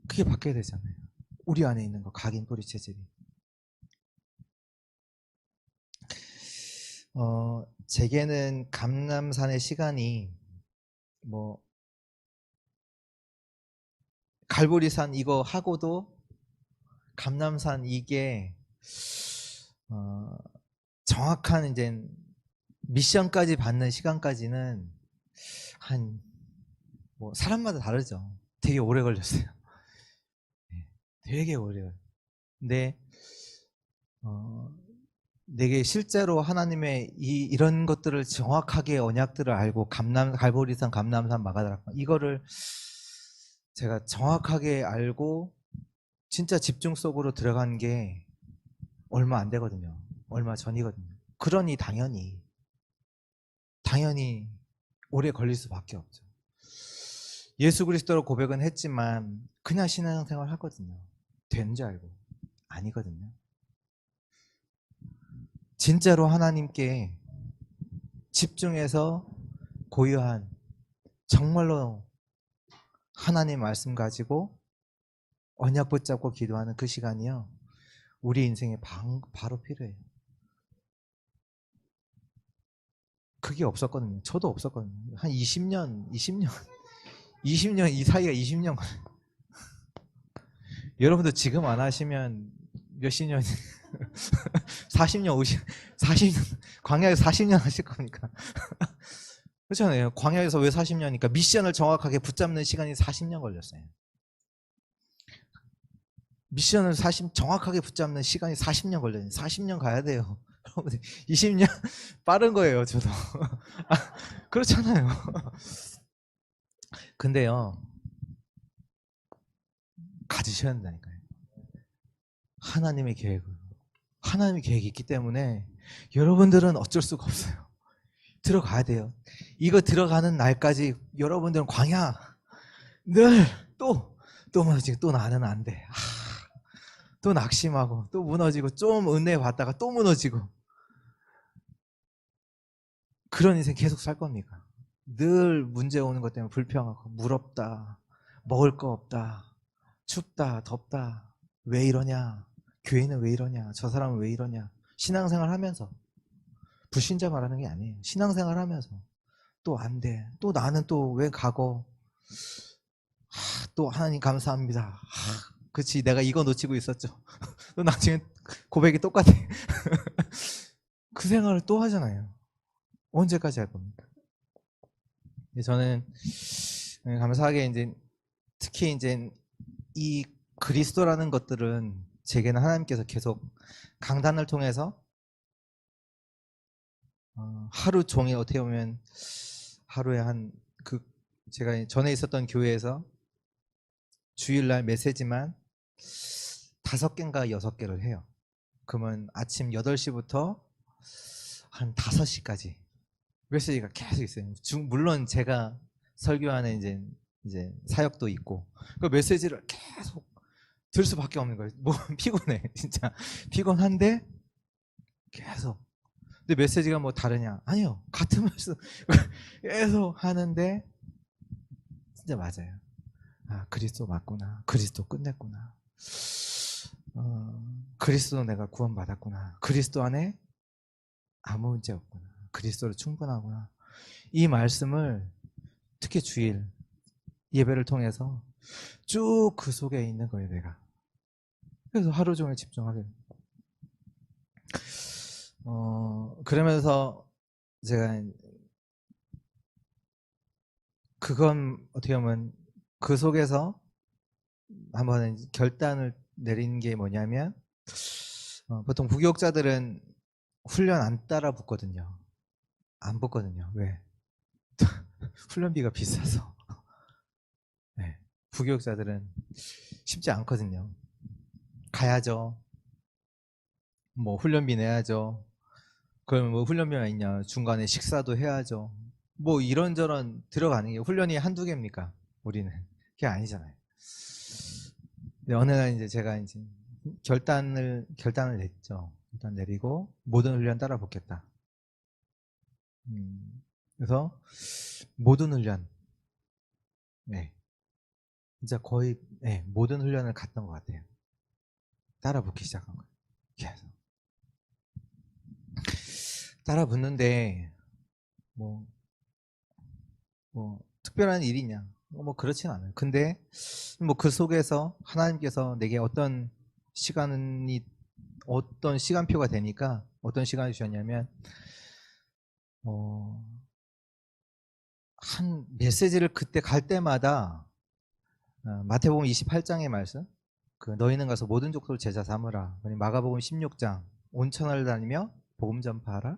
그게 바뀌어야 되잖아요. 우리 안에 있는 거, 각인 뿌리 체질이. 제게는 감람산의 시간이 뭐 갈보리산 이거 하고도 감람산 이게 정확한 이제 미션까지 받는 시간까지는 한 뭐 사람마다 다르죠. 되게 오래 걸렸어요. 되게 오래 걸렸어요. 근데 내게 실제로 하나님의 이런 것들을 정확하게 언약들을 알고 갈보리산, 감람산, 마가다라 이거를 제가 정확하게 알고 진짜 집중 속으로 들어간 게 얼마 안 되거든요. 얼마 전이거든요. 그러니 당연히 오래 걸릴 수밖에 없죠. 예수 그리스도로 고백은 했지만 그냥 신앙생활 하거든요. 된 줄 알고. 아니거든요. 진짜로 하나님께 집중해서 고요한, 정말로 하나님 말씀 가지고 언약 붙잡고 기도하는 그 시간이요, 우리 인생에 바로 필요해요. 그게 없었거든요. 저도 없었거든요. 한 20년 이 사이가 20년. 여러분도 지금 안 하시면 몇십 년, 40년, 40년, 광야에서 40년 하실 거니까. 그렇잖아요. 광야에서 왜 40년이니까 미션을 정확하게 붙잡는 시간이 40년 걸렸어요. 미션을 정확하게 붙잡는 시간이 40년 걸려요. 40년 가야 돼요. 20년 빠른 거예요, 저도. 그렇잖아요. 근데요, 가지셔야 된다니까요. 하나님의 계획이 있기 때문에 여러분들은 어쩔 수가 없어요. 들어가야 돼요. 이거 들어가는 날까지 여러분들은 광야 늘 또 무너지고, 또 나는 안 돼. 또 낙심하고, 또 무너지고, 좀 은혜 받다가 또 무너지고, 그런 인생 계속 살 겁니까? 늘 문제 오는 것 때문에 불평하고, 물 없다, 먹을 거 없다, 춥다, 덥다, 왜 이러냐, 교회는 왜 이러냐, 저 사람은 왜 이러냐. 신앙생활 하면서, 불신자 말하는 게 아니에요. 신앙생활 하면서 또 안 돼, 또 나는 또 왜 가고, 또 하나님 감사합니다. 그치, 내가 이거 놓치고 있었죠. 또 나중에 고백이 똑같아. 그 생활을 또 하잖아요. 언제까지 할 겁니까? 저는 감사하게 이제 특히 이제 이 그리스도라는 것들은 제게는 하나님께서 계속 강단을 통해서 하루 종일, 어떻게 보면 하루에 제가 전에 있었던 교회에서 주일날 메시지만 5개인가 6개를 해요. 그러면 아침 8시부터 한 5시까지 메시지가 계속 있어요. 물론 제가 설교하는 이제 사역도 있고, 그 메시지를 계속 들 수밖에 없는 거예요. 뭐 피곤해, 진짜 피곤한데 계속. 근데 메시지가 뭐 다르냐? 아니요, 같은 말씀 계속 하는데 진짜 맞아요. 그리스도 맞구나. 그리스도 끝냈구나. 그리스도 내가 구원받았구나. 그리스도 안에 아무 문제 없구나. 그리스도로 충분하구나. 이 말씀을 특히 주일 예배를 통해서 쭉 그 속에 있는 거예요, 내가. 그래서 하루 종일 집중하게 돼요. 그러면서 제가 그건 어떻게 보면 그 속에서 한번 결단을 내린 게 뭐냐면, 보통 부교육자들은 훈련 안 따라 붙거든요. 안 붙거든요. 왜? 훈련비가 비싸서. 네. 부교육자들은 쉽지 않거든요. 가야죠. 뭐 훈련비 내야죠. 그럼 뭐 훈련비가 있냐? 중간에 식사도 해야죠. 뭐 이런저런 들어가는 게 훈련이 한두 개입니까? 우리는 그게 아니잖아요. 근데 어느 날 이제 제가 이제 결단을 냈죠. 일단 내리고 모든 훈련 따라 붙겠다. 그래서 모든 훈련, 네, 진짜 거의 네, 모든 훈련을 갔던 것 같아요. 따라 붙기 시작한 거예요. 계속 따라 붙는데 뭐 특별한 일이냐? 뭐 그렇진 않아요. 근데 뭐 그 속에서 하나님께서 내게 어떤 시간표가 되니까 어떤 시간이 주셨냐면 한 메시지를 그때 갈 때마다 마태복음 28장의 말씀, 그 너희는 가서 모든 족속을 제자 삼으라. 마가복음 16장 온천을 다니며 복음 전파하라.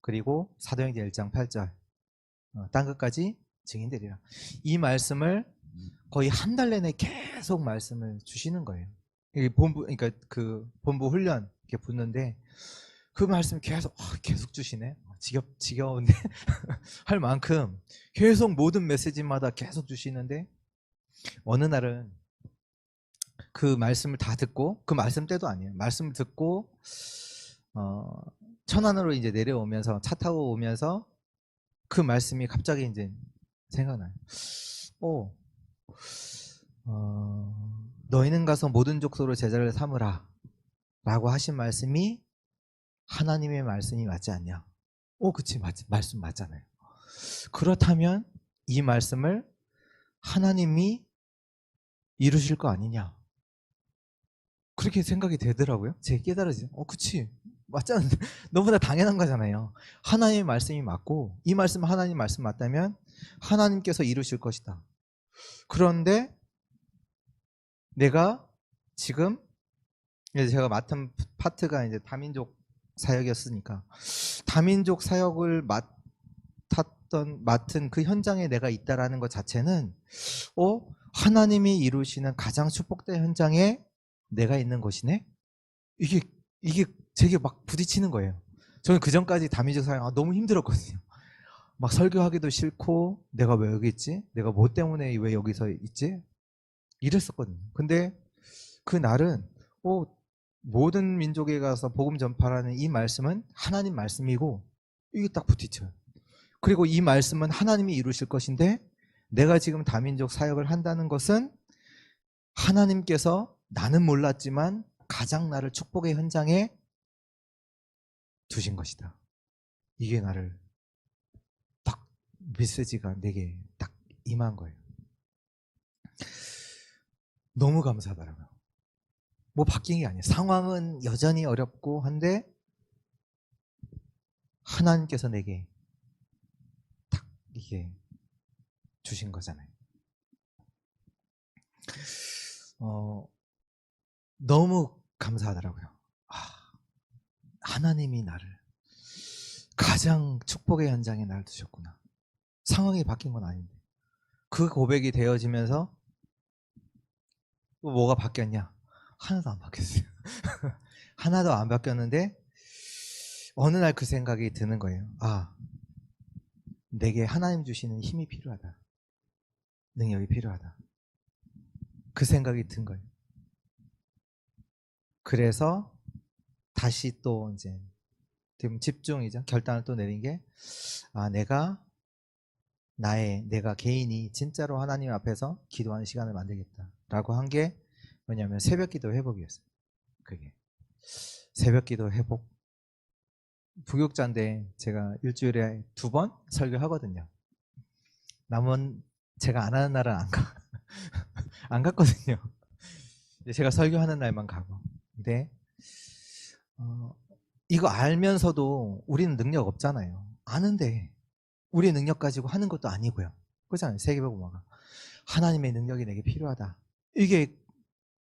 그리고 사도행전 1장 8절 땅 끝까지 증인되리라. 이 말씀을 거의 한 달 내내 계속 말씀을 주시는 거예요. 그러니까 그 본부 훈련 이렇게 붙는데 그 말씀 계속 주시네. 지겨운데 할 만큼 계속 모든 메시지마다 계속 주시는데 어느 날은 그 말씀을 다 듣고 그 말씀 때도 아니에요. 말씀을 듣고 천안으로 이제 내려오면서 차 타고 오면서 그 말씀이 갑자기 이제 생각나요. 너희는 가서 모든 족속으로 제자를 삼으라 라고 하신 말씀이 하나님의 말씀이 맞지 않냐? 그치, 말씀 맞잖아요. 그렇다면 이 말씀을 하나님이 이루실 거 아니냐? 그렇게 생각이 되더라고요. 제 깨달아지죠. 그치, 맞잖아요. 너무나 당연한 거잖아요. 하나님의 말씀이 맞고 이 말씀 하나님 말씀 맞다면 하나님께서 이루실 것이다. 그런데 내가 지금 제가 맡은 파트가 이제 다민족 사역이었으니까 다민족 사역을 맡은 그 현장에 내가 있다라는 것 자체는 하나님이 이루시는 가장 축복된 현장에 내가 있는 것이네. 이게 제게 막 부딪히는 거예요. 저는 그 전까지 다민족 사역 너무 힘들었거든요. 막 설교하기도 싫고 내가 왜 여기 있지? 내가 뭐 때문에 왜 여기서 있지? 이랬었거든요. 근데 그 날은 모든 민족에 가서 복음 전파라는 이 말씀은 하나님 말씀이고 이게 딱 부딪혀요. 그리고 이 말씀은 하나님이 이루실 것인데 내가 지금 다민족 사역을 한다는 것은 하나님께서 나는 몰랐지만 가장 나를 축복의 현장에 두신 것이다. 이게 나를 딱 메시지가 내게 딱 임한 거예요. 너무 감사하더라고요. 뭐 바뀐 게 아니에요. 상황은 여전히 어렵고 한데 하나님께서 내게 딱 이게 주신 거잖아요. 너무 감사하더라고요. 하나님이 나를 가장 축복의 현장에 나를 두셨구나. 상황이 바뀐 건 아닌데 그 고백이 되어지면서 또 뭐가 바뀌었냐? 하나도 안 바뀌었어요. 하나도 안 바뀌었는데 어느 날 그 생각이 드는 거예요. 내게 하나님 주시는 힘이 필요하다. 능력이 필요하다. 그 생각이 든 거예요. 그래서 다시 또 이제 집중이죠. 결단을 또 내린 게 내가 개인이 진짜로 하나님 앞에서 기도하는 시간을 만들겠다라고 한 게 뭐냐면 새벽 기도 회복이었어요. 그게 새벽 기도 회복. 부교육자인데 제가 일주일에 2번 설교하거든요. 남은 제가 안 하는 날은 안 가. 안 갔거든요. 제가 설교하는 날만 가고. 근데 이거 알면서도 우리는 능력 없잖아요. 아는데 우리 능력 가지고 하는 것도 아니고요. 그렇잖아요. 세계복음화가 하나님의 능력이 내게 필요하다. 이게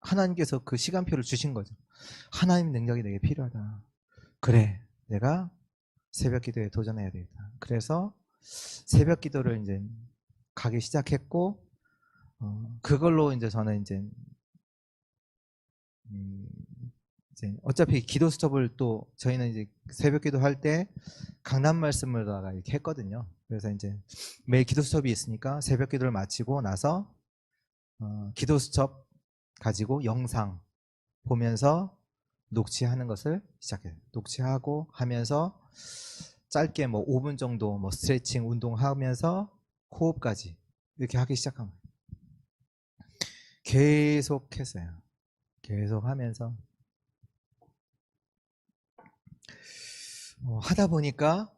하나님께서 그 시간표를 주신 거죠. 하나님의 능력이 내게 필요하다. 그래, 내가 새벽 기도에 도전해야 되겠다. 그래서 새벽 기도를 이제 가기 시작했고, 그걸로 이제 저는 이제 어차피 기도 수첩을 또 저희는 이제 새벽 기도 할 때 강단 말씀을다가 이렇게 했거든요. 그래서 이제 매일 기도 수첩이 있으니까 새벽 기도를 마치고 나서 기도 수첩 가지고 영상 보면서 녹취하는 것을 시작해요. 녹취하고 하면서 짧게 뭐 5분 정도 뭐 스트레칭 운동하면서 호흡까지 이렇게 하기 시작한 거예요. 계속 했어요. 계속 하면서 하다 보니까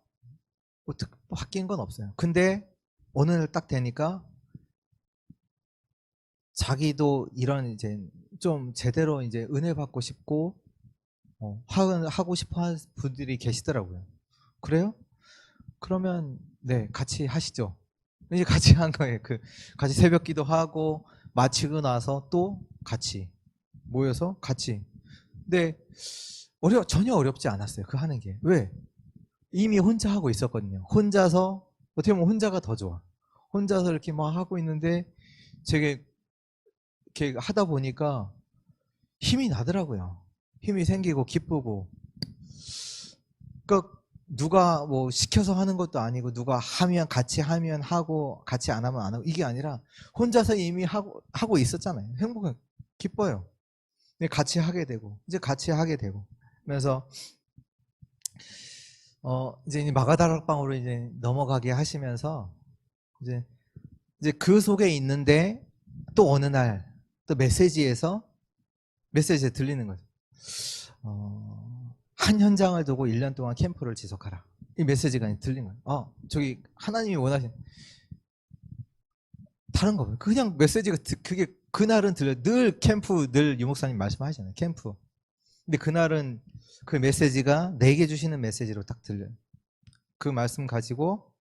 어떻게 바뀐 건 없어요. 근데 어느 날 딱 되니까 자기도 이런 이제 좀 제대로 이제 은혜 받고 싶고 하고 싶어 하는 분들이 계시더라고요. 그래요? 그러면 네, 같이 하시죠. 이제 같이 한 거예요. 같이 새벽 기도하고 마치고 나서 또 같이 모여서 같이. 근데 전혀 어렵지 않았어요. 그 하는 게. 왜? 이미 혼자 하고 있었거든요. 혼자서 어떻게 보면 혼자가 더 좋아. 혼자서 이렇게 막 하고 있는데 되게 이렇게 하다 보니까 힘이 나더라고요. 힘이 생기고 기쁘고. 그러니까 누가 뭐 시켜서 하는 것도 아니고 누가 하면 같이 하면 하고 같이 안 하면 안 하고 이게 아니라 혼자서 이미 하고 있었잖아요. 행복해, 기뻐요. 같이 하게 되고 이제 같이 하게 되고 그래서 이제 마가다락방으로 이제 넘어가게 하시면서 이제 그 속에 있는데 또 어느 날 또 메시지에 들리는 거죠. 한 현장을 두고 1년 동안 캠프를 지속하라. 이 메시지가 들린 거예요. 저기 하나님이 원하신 다른 거. 그냥 메시지가 그게 그날은 들려. 늘 캠프 늘 유목사님 말씀하시잖아요. 캠프. 근데 그날은 그 메시지가 내게 주시는 메시지로 딱 들려요. 그 말씀 가지고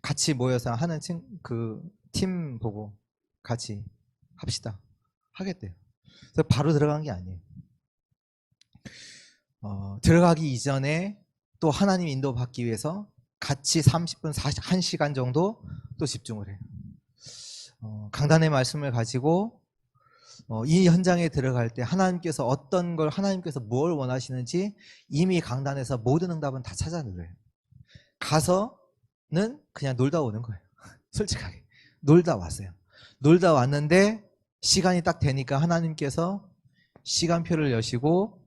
같이 모여서 하는 팀 보고 같이 합시다. 하겠대요. 그래서 바로 들어간 게 아니에요. 들어가기 이전에 또 하나님 인도 받기 위해서 같이 30분, 1시간 정도 또 집중을 해요. 강단의 말씀을 가지고 이 현장에 들어갈 때 하나님께서 뭘 원하시는지 이미 강단에서 모든 응답은 다 찾아내요. 가서는 그냥 놀다 오는 거예요. 솔직하게 놀다 왔어요. 놀다 왔는데 시간이 딱 되니까 하나님께서 시간표를 여시고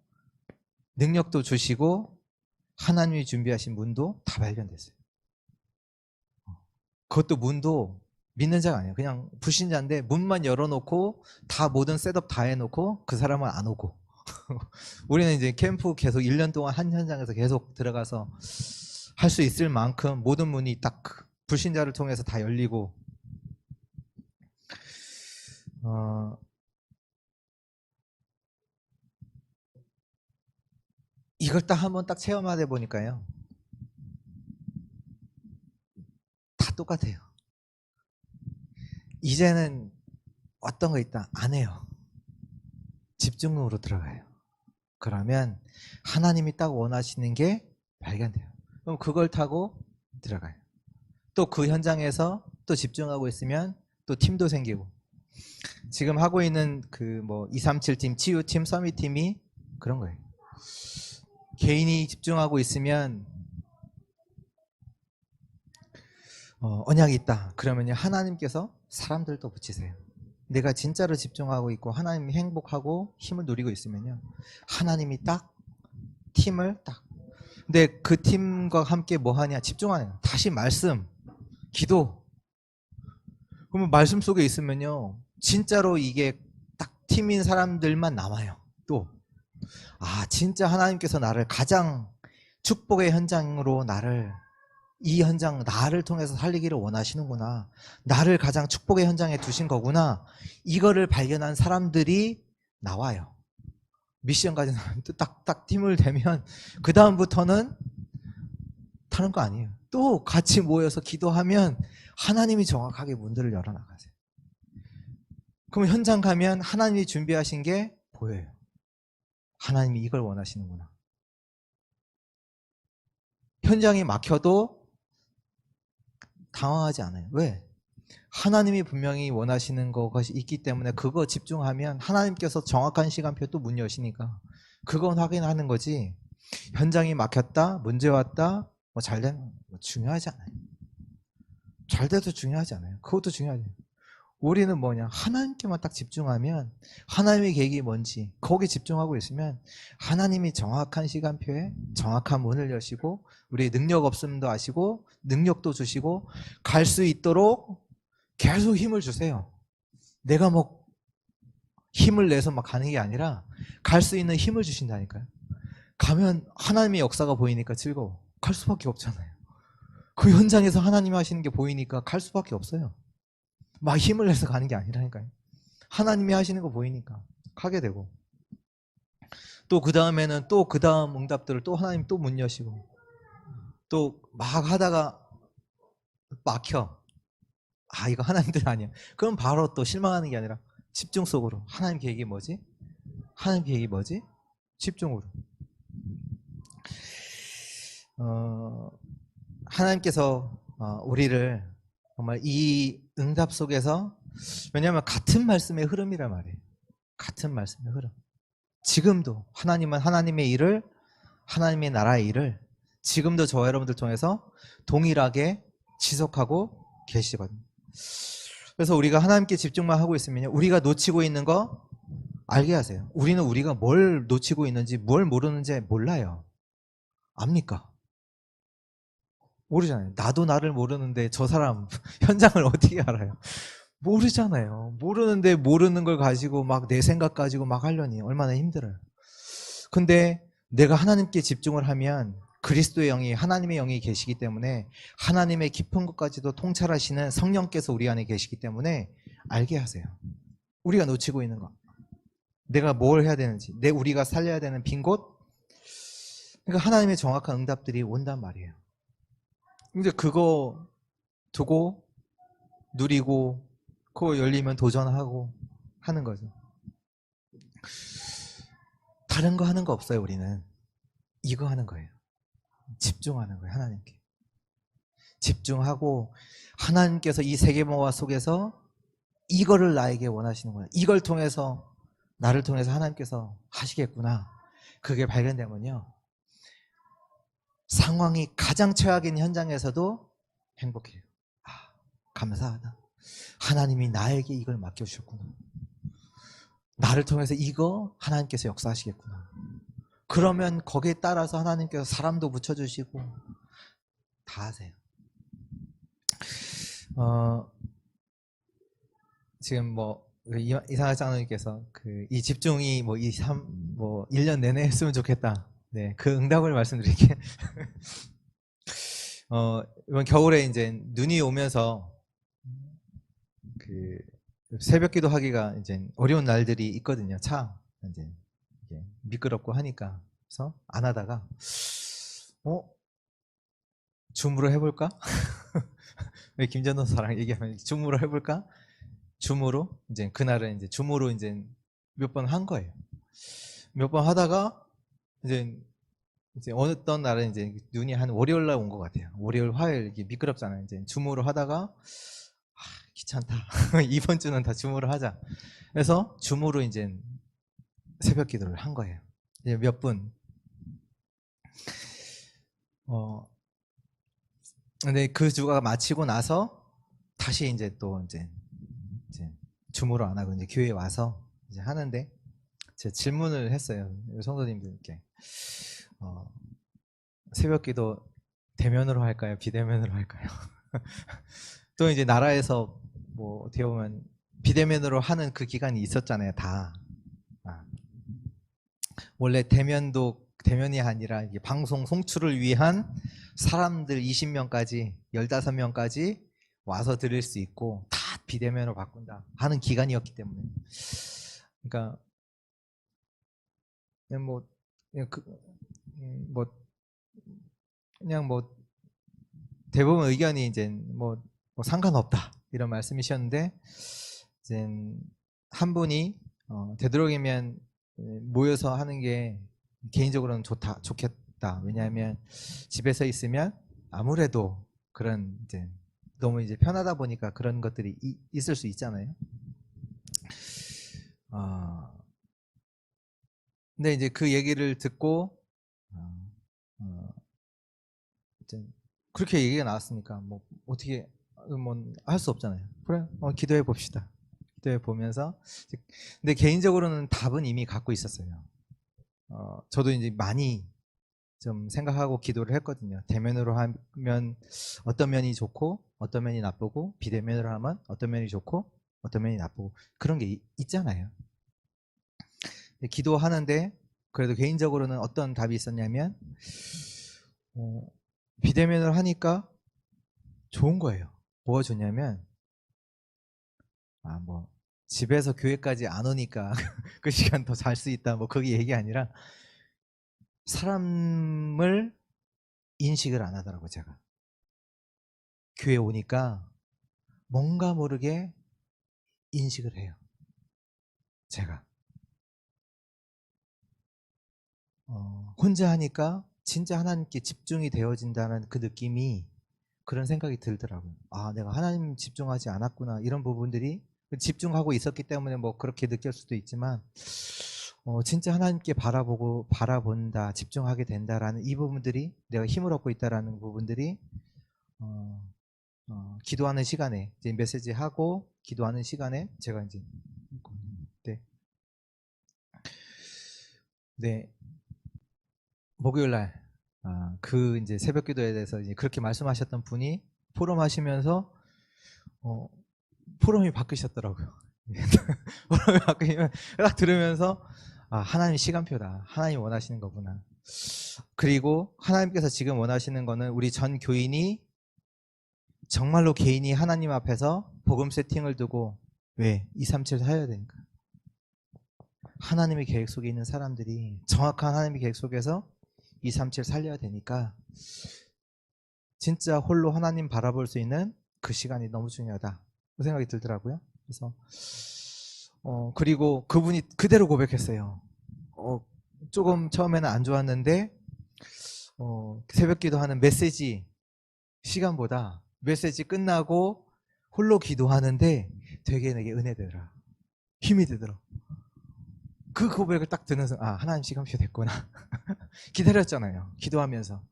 능력도 주시고 하나님이 준비하신 문도 다 발견됐어요. 그것도 문도 믿는 자가 아니에요. 그냥 불신자인데 문만 열어놓고 다 모든 셋업 다 해놓고 그 사람은 안 오고 우리는 이제 캠프 계속 1년 동안 한 현장에서 계속 들어가서 할 수 있을 만큼 모든 문이 딱 불신자를 통해서 다 열리고 이걸 딱 한번 딱 체험하다 보니까요 다 똑같아요. 이제는 어떤 거 있다 안 해요. 집중으로 들어가요. 그러면 하나님이 딱 원하시는 게 발견돼요. 그럼 그걸 타고 들어가요. 또 그 현장에서 또 집중하고 있으면 또 팀도 생기고 지금 하고 있는 그 뭐 237팀, 치유팀, 서밋팀이 그런 거예요. 개인이 집중하고 있으면 언약이 있다. 그러면 하나님께서 사람들도 붙이세요. 내가 진짜로 집중하고 있고 하나님이 행복하고 힘을 누리고 있으면요 하나님이 딱 팀을 딱 근데 그 팀과 함께 뭐 하냐 집중하냐 다시 말씀 기도 그러면 말씀 속에 있으면요 진짜로 이게 딱 팀인 사람들만 남아요. 또 진짜 하나님께서 나를 가장 축복의 현장으로 나를 이 현장 나를 통해서 살리기를 원하시는구나. 나를 가장 축복의 현장에 두신 거구나. 이거를 발견한 사람들이 나와요. 미션 가진 사람도 딱딱 팀을 대면 그 다음부터는 타는 거 아니에요. 또 같이 모여서 기도하면 하나님이 정확하게 문들을 열어나가세요. 그럼 현장 가면 하나님이 준비하신 게 보여요. 하나님이 이걸 원하시는구나. 현장이 막혀도 당황하지 않아요. 왜? 하나님이 분명히 원하시는 것이 있기 때문에 그거 집중하면 하나님께서 정확한 시간표 또 문 여시니까 그건 확인하는 거지. 현장이 막혔다, 문제 왔다, 뭐 잘된 중요하지 않아요. 잘 돼도 중요하지 않아요. 그것도 중요하죠. 우리는 뭐냐, 하나님께만 딱 집중하면 하나님의 계획이 뭔지 거기 집중하고 있으면 하나님이 정확한 시간표에 정확한 문을 여시고 우리의 능력 없음도 아시고 능력도 주시고 갈 수 있도록 계속 힘을 주세요. 내가 뭐 힘을 내서 막 가는 게 아니라 갈 수 있는 힘을 주신다니까요. 가면 하나님의 역사가 보이니까 즐거워. 갈 수밖에 없잖아요. 그 현장에서 하나님이 하시는 게 보이니까 갈 수밖에 없어요. 막 힘을 내서 가는 게 아니라니까요. 하나님이 하시는 거 보이니까 가게 되고, 또 그 다음에는 또 그 다음 응답들을 또 하나님 또 문 여시고, 또 막 하다가 막혀. 아, 이거 하나님 뜻 아니야. 그럼 바로 또 실망하는 게 아니라 집중 속으로 하나님 계획이 뭐지? 하나님 계획이 뭐지? 집중으로. 하나님께서 우리를 정말 이 응답 속에서, 왜냐하면 같은 말씀의 흐름이란 말이에요. 같은 말씀의 흐름. 지금도 하나님은 하나님의 일을, 하나님의 나라의 일을 지금도 저와 여러분들 통해서 동일하게 지속하고 계시거든요. 그래서 우리가 하나님께 집중만 하고 있으면요, 우리가 놓치고 있는 거 알게 하세요. 우리는 우리가 뭘 놓치고 있는지 뭘 모르는지 몰라요. 압니까? 모르잖아요. 나도 나를 모르는데 저 사람 현장을 어떻게 알아요? 모르잖아요. 모르는데 모르는 걸 가지고 막 내 생각 가지고 막 하려니 얼마나 힘들어요. 근데 내가 하나님께 집중을 하면 그리스도의 영이, 하나님의 영이 계시기 때문에 하나님의 깊은 것까지도 통찰하시는 성령께서 우리 안에 계시기 때문에 알게 하세요. 우리가 놓치고 있는 거, 내가 뭘 해야 되는지, 우리가 살려야 되는 빈 곳, 그러니까 하나님의 정확한 응답들이 온단 말이에요. 근데 그거 두고 누리고 그거 열리면 도전하고 하는 거죠. 다른 거 하는 거 없어요. 우리는 이거 하는 거예요. 집중하는 거예요. 하나님께 집중하고, 하나님께서 이 세계모화 속에서 이거를 나에게 원하시는구나, 이걸 통해서 나를 통해서 하나님께서 하시겠구나, 그게 발견되면요, 상황이 가장 최악인 현장에서도 행복해요. 아, 감사하다. 하나님이 나에게 이걸 맡겨주셨구나. 나를 통해서 이거 하나님께서 역사하시겠구나. 그러면 거기에 따라서 하나님께서 사람도 붙여주시고 다 하세요. 지금 뭐 이상한 장로님께서 이 집중이 뭐 1년 내내 했으면 좋겠다. 네, 그 응답을 말씀드릴게요. 이번 겨울에 이제 눈이 오면서 그 새벽 기도 하기가 이제 어려운 날들이 있거든요. 이제 미끄럽고 하니까. 그래서 안 하다가 줌으로 해볼까? 왜 김전도 사랑 얘기하면 줌으로 해볼까? 줌으로 이제 그날은 이제 줌으로 이제 몇 번 한 거예요. 몇 번 하다가 이제 어떤 날은 이제 눈이 한 월요일 날 온 것 같아요. 월요일, 화요일 이게 미끄럽잖아요. 이제 줌으로 하다가 귀찮다. 이번 주는 다 줌으로 하자. 그래서 줌으로 이제 새벽 기도를 한 거예요. 이제 몇 분. 근데 그 주가 마치고 나서 다시 이제 또 이제 줌으로 안 하고 이제 교회에 와서 이제 하는데, 제가 질문을 했어요. 성도님들께. 새벽 기도 대면으로 할까요? 비대면으로 할까요? 또 이제 나라에서 뭐 어떻게 보면 비대면으로 하는 그 기간이 있었잖아요. 다. 원래 대면도 대면이 아니라 이게 방송 송출을 위한 사람들 20명까지 15명까지 와서 들을 수 있고 다 비대면으로 바꾼다 하는 기간이었기 때문에 그러니까 그냥 뭐 그냥 뭐 대부분 의견이 이제 뭐 상관없다 이런 말씀이셨는데 이제 한 분이 되도록이면 모여서 하는 게 개인적으로는 좋겠다. 왜냐하면 집에서 있으면 아무래도 그런 이제 너무 이제 편하다 보니까 그런 것들이 있을 수 있잖아요. 근데 이제 그 얘기를 듣고 이제 그렇게 얘기가 나왔으니까 뭐 어떻게 뭐 할 수 없잖아요. 그래, 기도해 봅시다. 기도해 보면서 근데 개인적으로는 답은 이미 갖고 있었어요. 저도 이제 많이 좀 생각하고 기도를 했거든요. 대면으로 하면 어떤 면이 좋고 어떤 면이 나쁘고 비대면으로 하면 어떤 면이 좋고 어떤 면이 나쁘고 그런 게 있잖아요. 기도하는데 그래도 개인적으로는 어떤 답이 있었냐면 비대면으로 하니까 좋은 거예요. 뭐가 좋냐면 뭐 집에서 교회까지 안 오니까 그 시간 더 잘 수 있다 뭐 그게 얘기 아니라 사람을 인식을 안 하더라고 제가. 교회 오니까 뭔가 모르게 인식을 해요. 제가 혼자 하니까 진짜 하나님께 집중이 되어진다는 그 느낌이 그런 생각이 들더라고요. 내가 하나님 집중하지 않았구나 이런 부분들이 집중하고 있었기 때문에 뭐 그렇게 느낄 수도 있지만 진짜 하나님께 바라본다 집중하게 된다라는 이 부분들이 내가 힘을 얻고 있다라는 부분들이 기도하는 시간에 이제 메시지 하고 기도하는 시간에 제가 이제 네 목요일 날 그 이제 새벽 기도에 대해서 이제 그렇게 말씀하셨던 분이 포럼 하시면서 포럼이 바뀌셨더라고요. 포럼이 바뀌면 딱 들으면서 하나님 시간표다. 하나님 원하시는 거구나. 그리고 하나님께서 지금 원하시는 거는 우리 전 교인이 정말로 개인이 하나님 앞에서 복음 세팅을 두고 왜 237 살아야 되니까. 하나님의 계획 속에 있는 사람들이 정확한 하나님의 계획 속에서 237 살려야 되니까 진짜 홀로 하나님 바라볼 수 있는 그 시간이 너무 중요하다 그 생각이 들더라고요. 그래서 그리고 그분이 그대로 고백했어요. 조금 처음에는 안 좋았는데 새벽 기도하는 메시지 시간보다 메시지 끝나고 홀로 기도하는데 되게 내게 은혜되더라. 힘이 되더라. 그 고백을 딱 듣면서 하나님 시간표 됐구나. 기다렸잖아요. 기도하면서.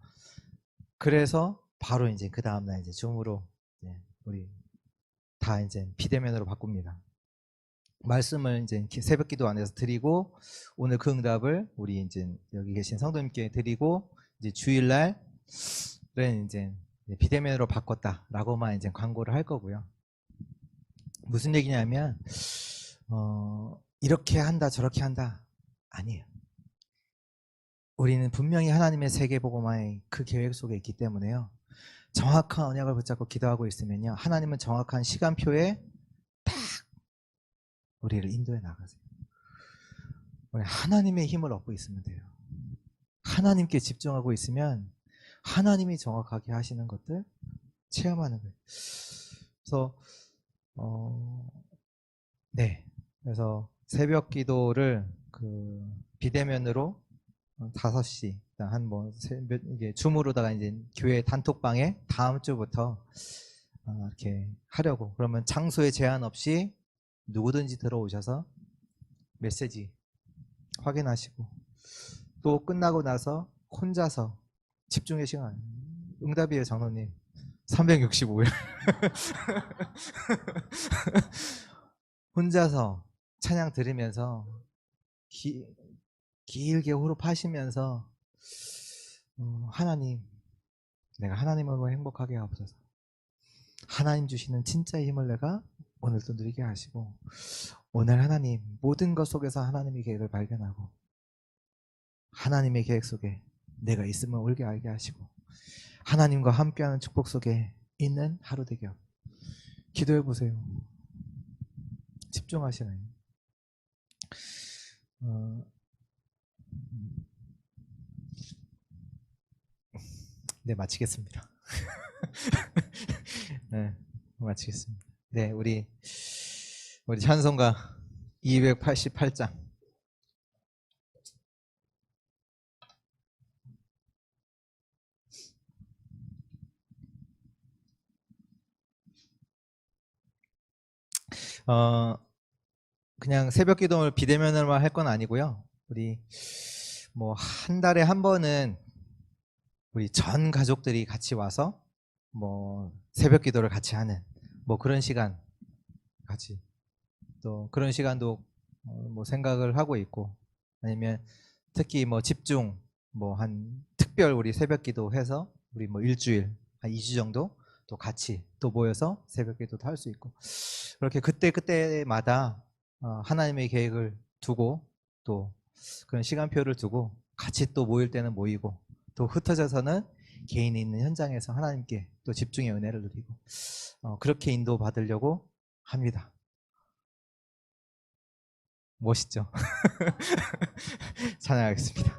그래서 바로 이제 그 다음날 이제 줌으로 우리 다 이제 비대면으로 바꿉니다. 말씀을 이제 새벽 기도 안에서 드리고 오늘 그 응답을 우리 이제 여기 계신 성도님께 드리고 이제 주일날은 이제 비대면으로 바꿨다라고만 이제 광고를 할 거고요. 무슨 얘기냐면 이렇게 한다 저렇게 한다 아니에요. 우리는 분명히 하나님의 세계복음화의 그 계획 속에 있기 때문에요. 정확한 언약을 붙잡고 기도하고 있으면요. 하나님은 정확한 시간표에 딱 우리를 인도해 나가세요. 우리 하나님의 힘을 얻고 있으면 돼요. 하나님께 집중하고 있으면 하나님이 정확하게 하시는 것들 체험하는 거예요. 그래서 그래서 새벽 기도를 그 비대면으로 5시 이게 줌으로다가 이제 교회 단톡방에 다음 주부터 이렇게 하려고. 그러면 장소에 제한 없이 누구든지 들어오셔서 메시지 확인하시고 또 끝나고 나서 혼자서 집중의 시간. 응답이에요, 장로님. 365일. 혼자서 찬양 들으면서 길게 호흡하시면서 하나님, 내가 하나님을 행복하게 하옵소서. 하나님 주시는 진짜의 힘을 내가 오늘도 누리게 하시고 오늘 하나님 모든 것 속에서 하나님의 계획을 발견하고 하나님의 계획 속에 내가 있음을 올게 알게 하시고 하나님과 함께하는 축복 속에 있는 하루 되게 하고 기도해 보세요. 집중하시나요? 네, 마치겠습니다. 네, 마치겠습니다. 네, 우리 찬송가 288장. 그냥 새벽 기도를 비대면으로만 할 건 아니고요. 우리 뭐 한 달에 한 번은 우리 전 가족들이 같이 와서 뭐 새벽 기도를 같이 하는 뭐 그런 시간 같이 또 그런 시간도 뭐 생각을 하고 있고 아니면 특히 뭐 집중 뭐 한 특별 우리 새벽 기도 해서 우리 뭐 일주일 한 2주 정도 또 같이 또 모여서 새벽 기도도 할 수 있고 그렇게 그때마다 하나님의 계획을 두고 또 그런 시간표를 두고 같이 또 모일 때는 모이고 또 흩어져서는 개인이 있는 현장에서 하나님께 또 집중의 은혜를 누리고 그렇게 인도받으려고 합니다. 멋있죠? 찬양하겠습니다.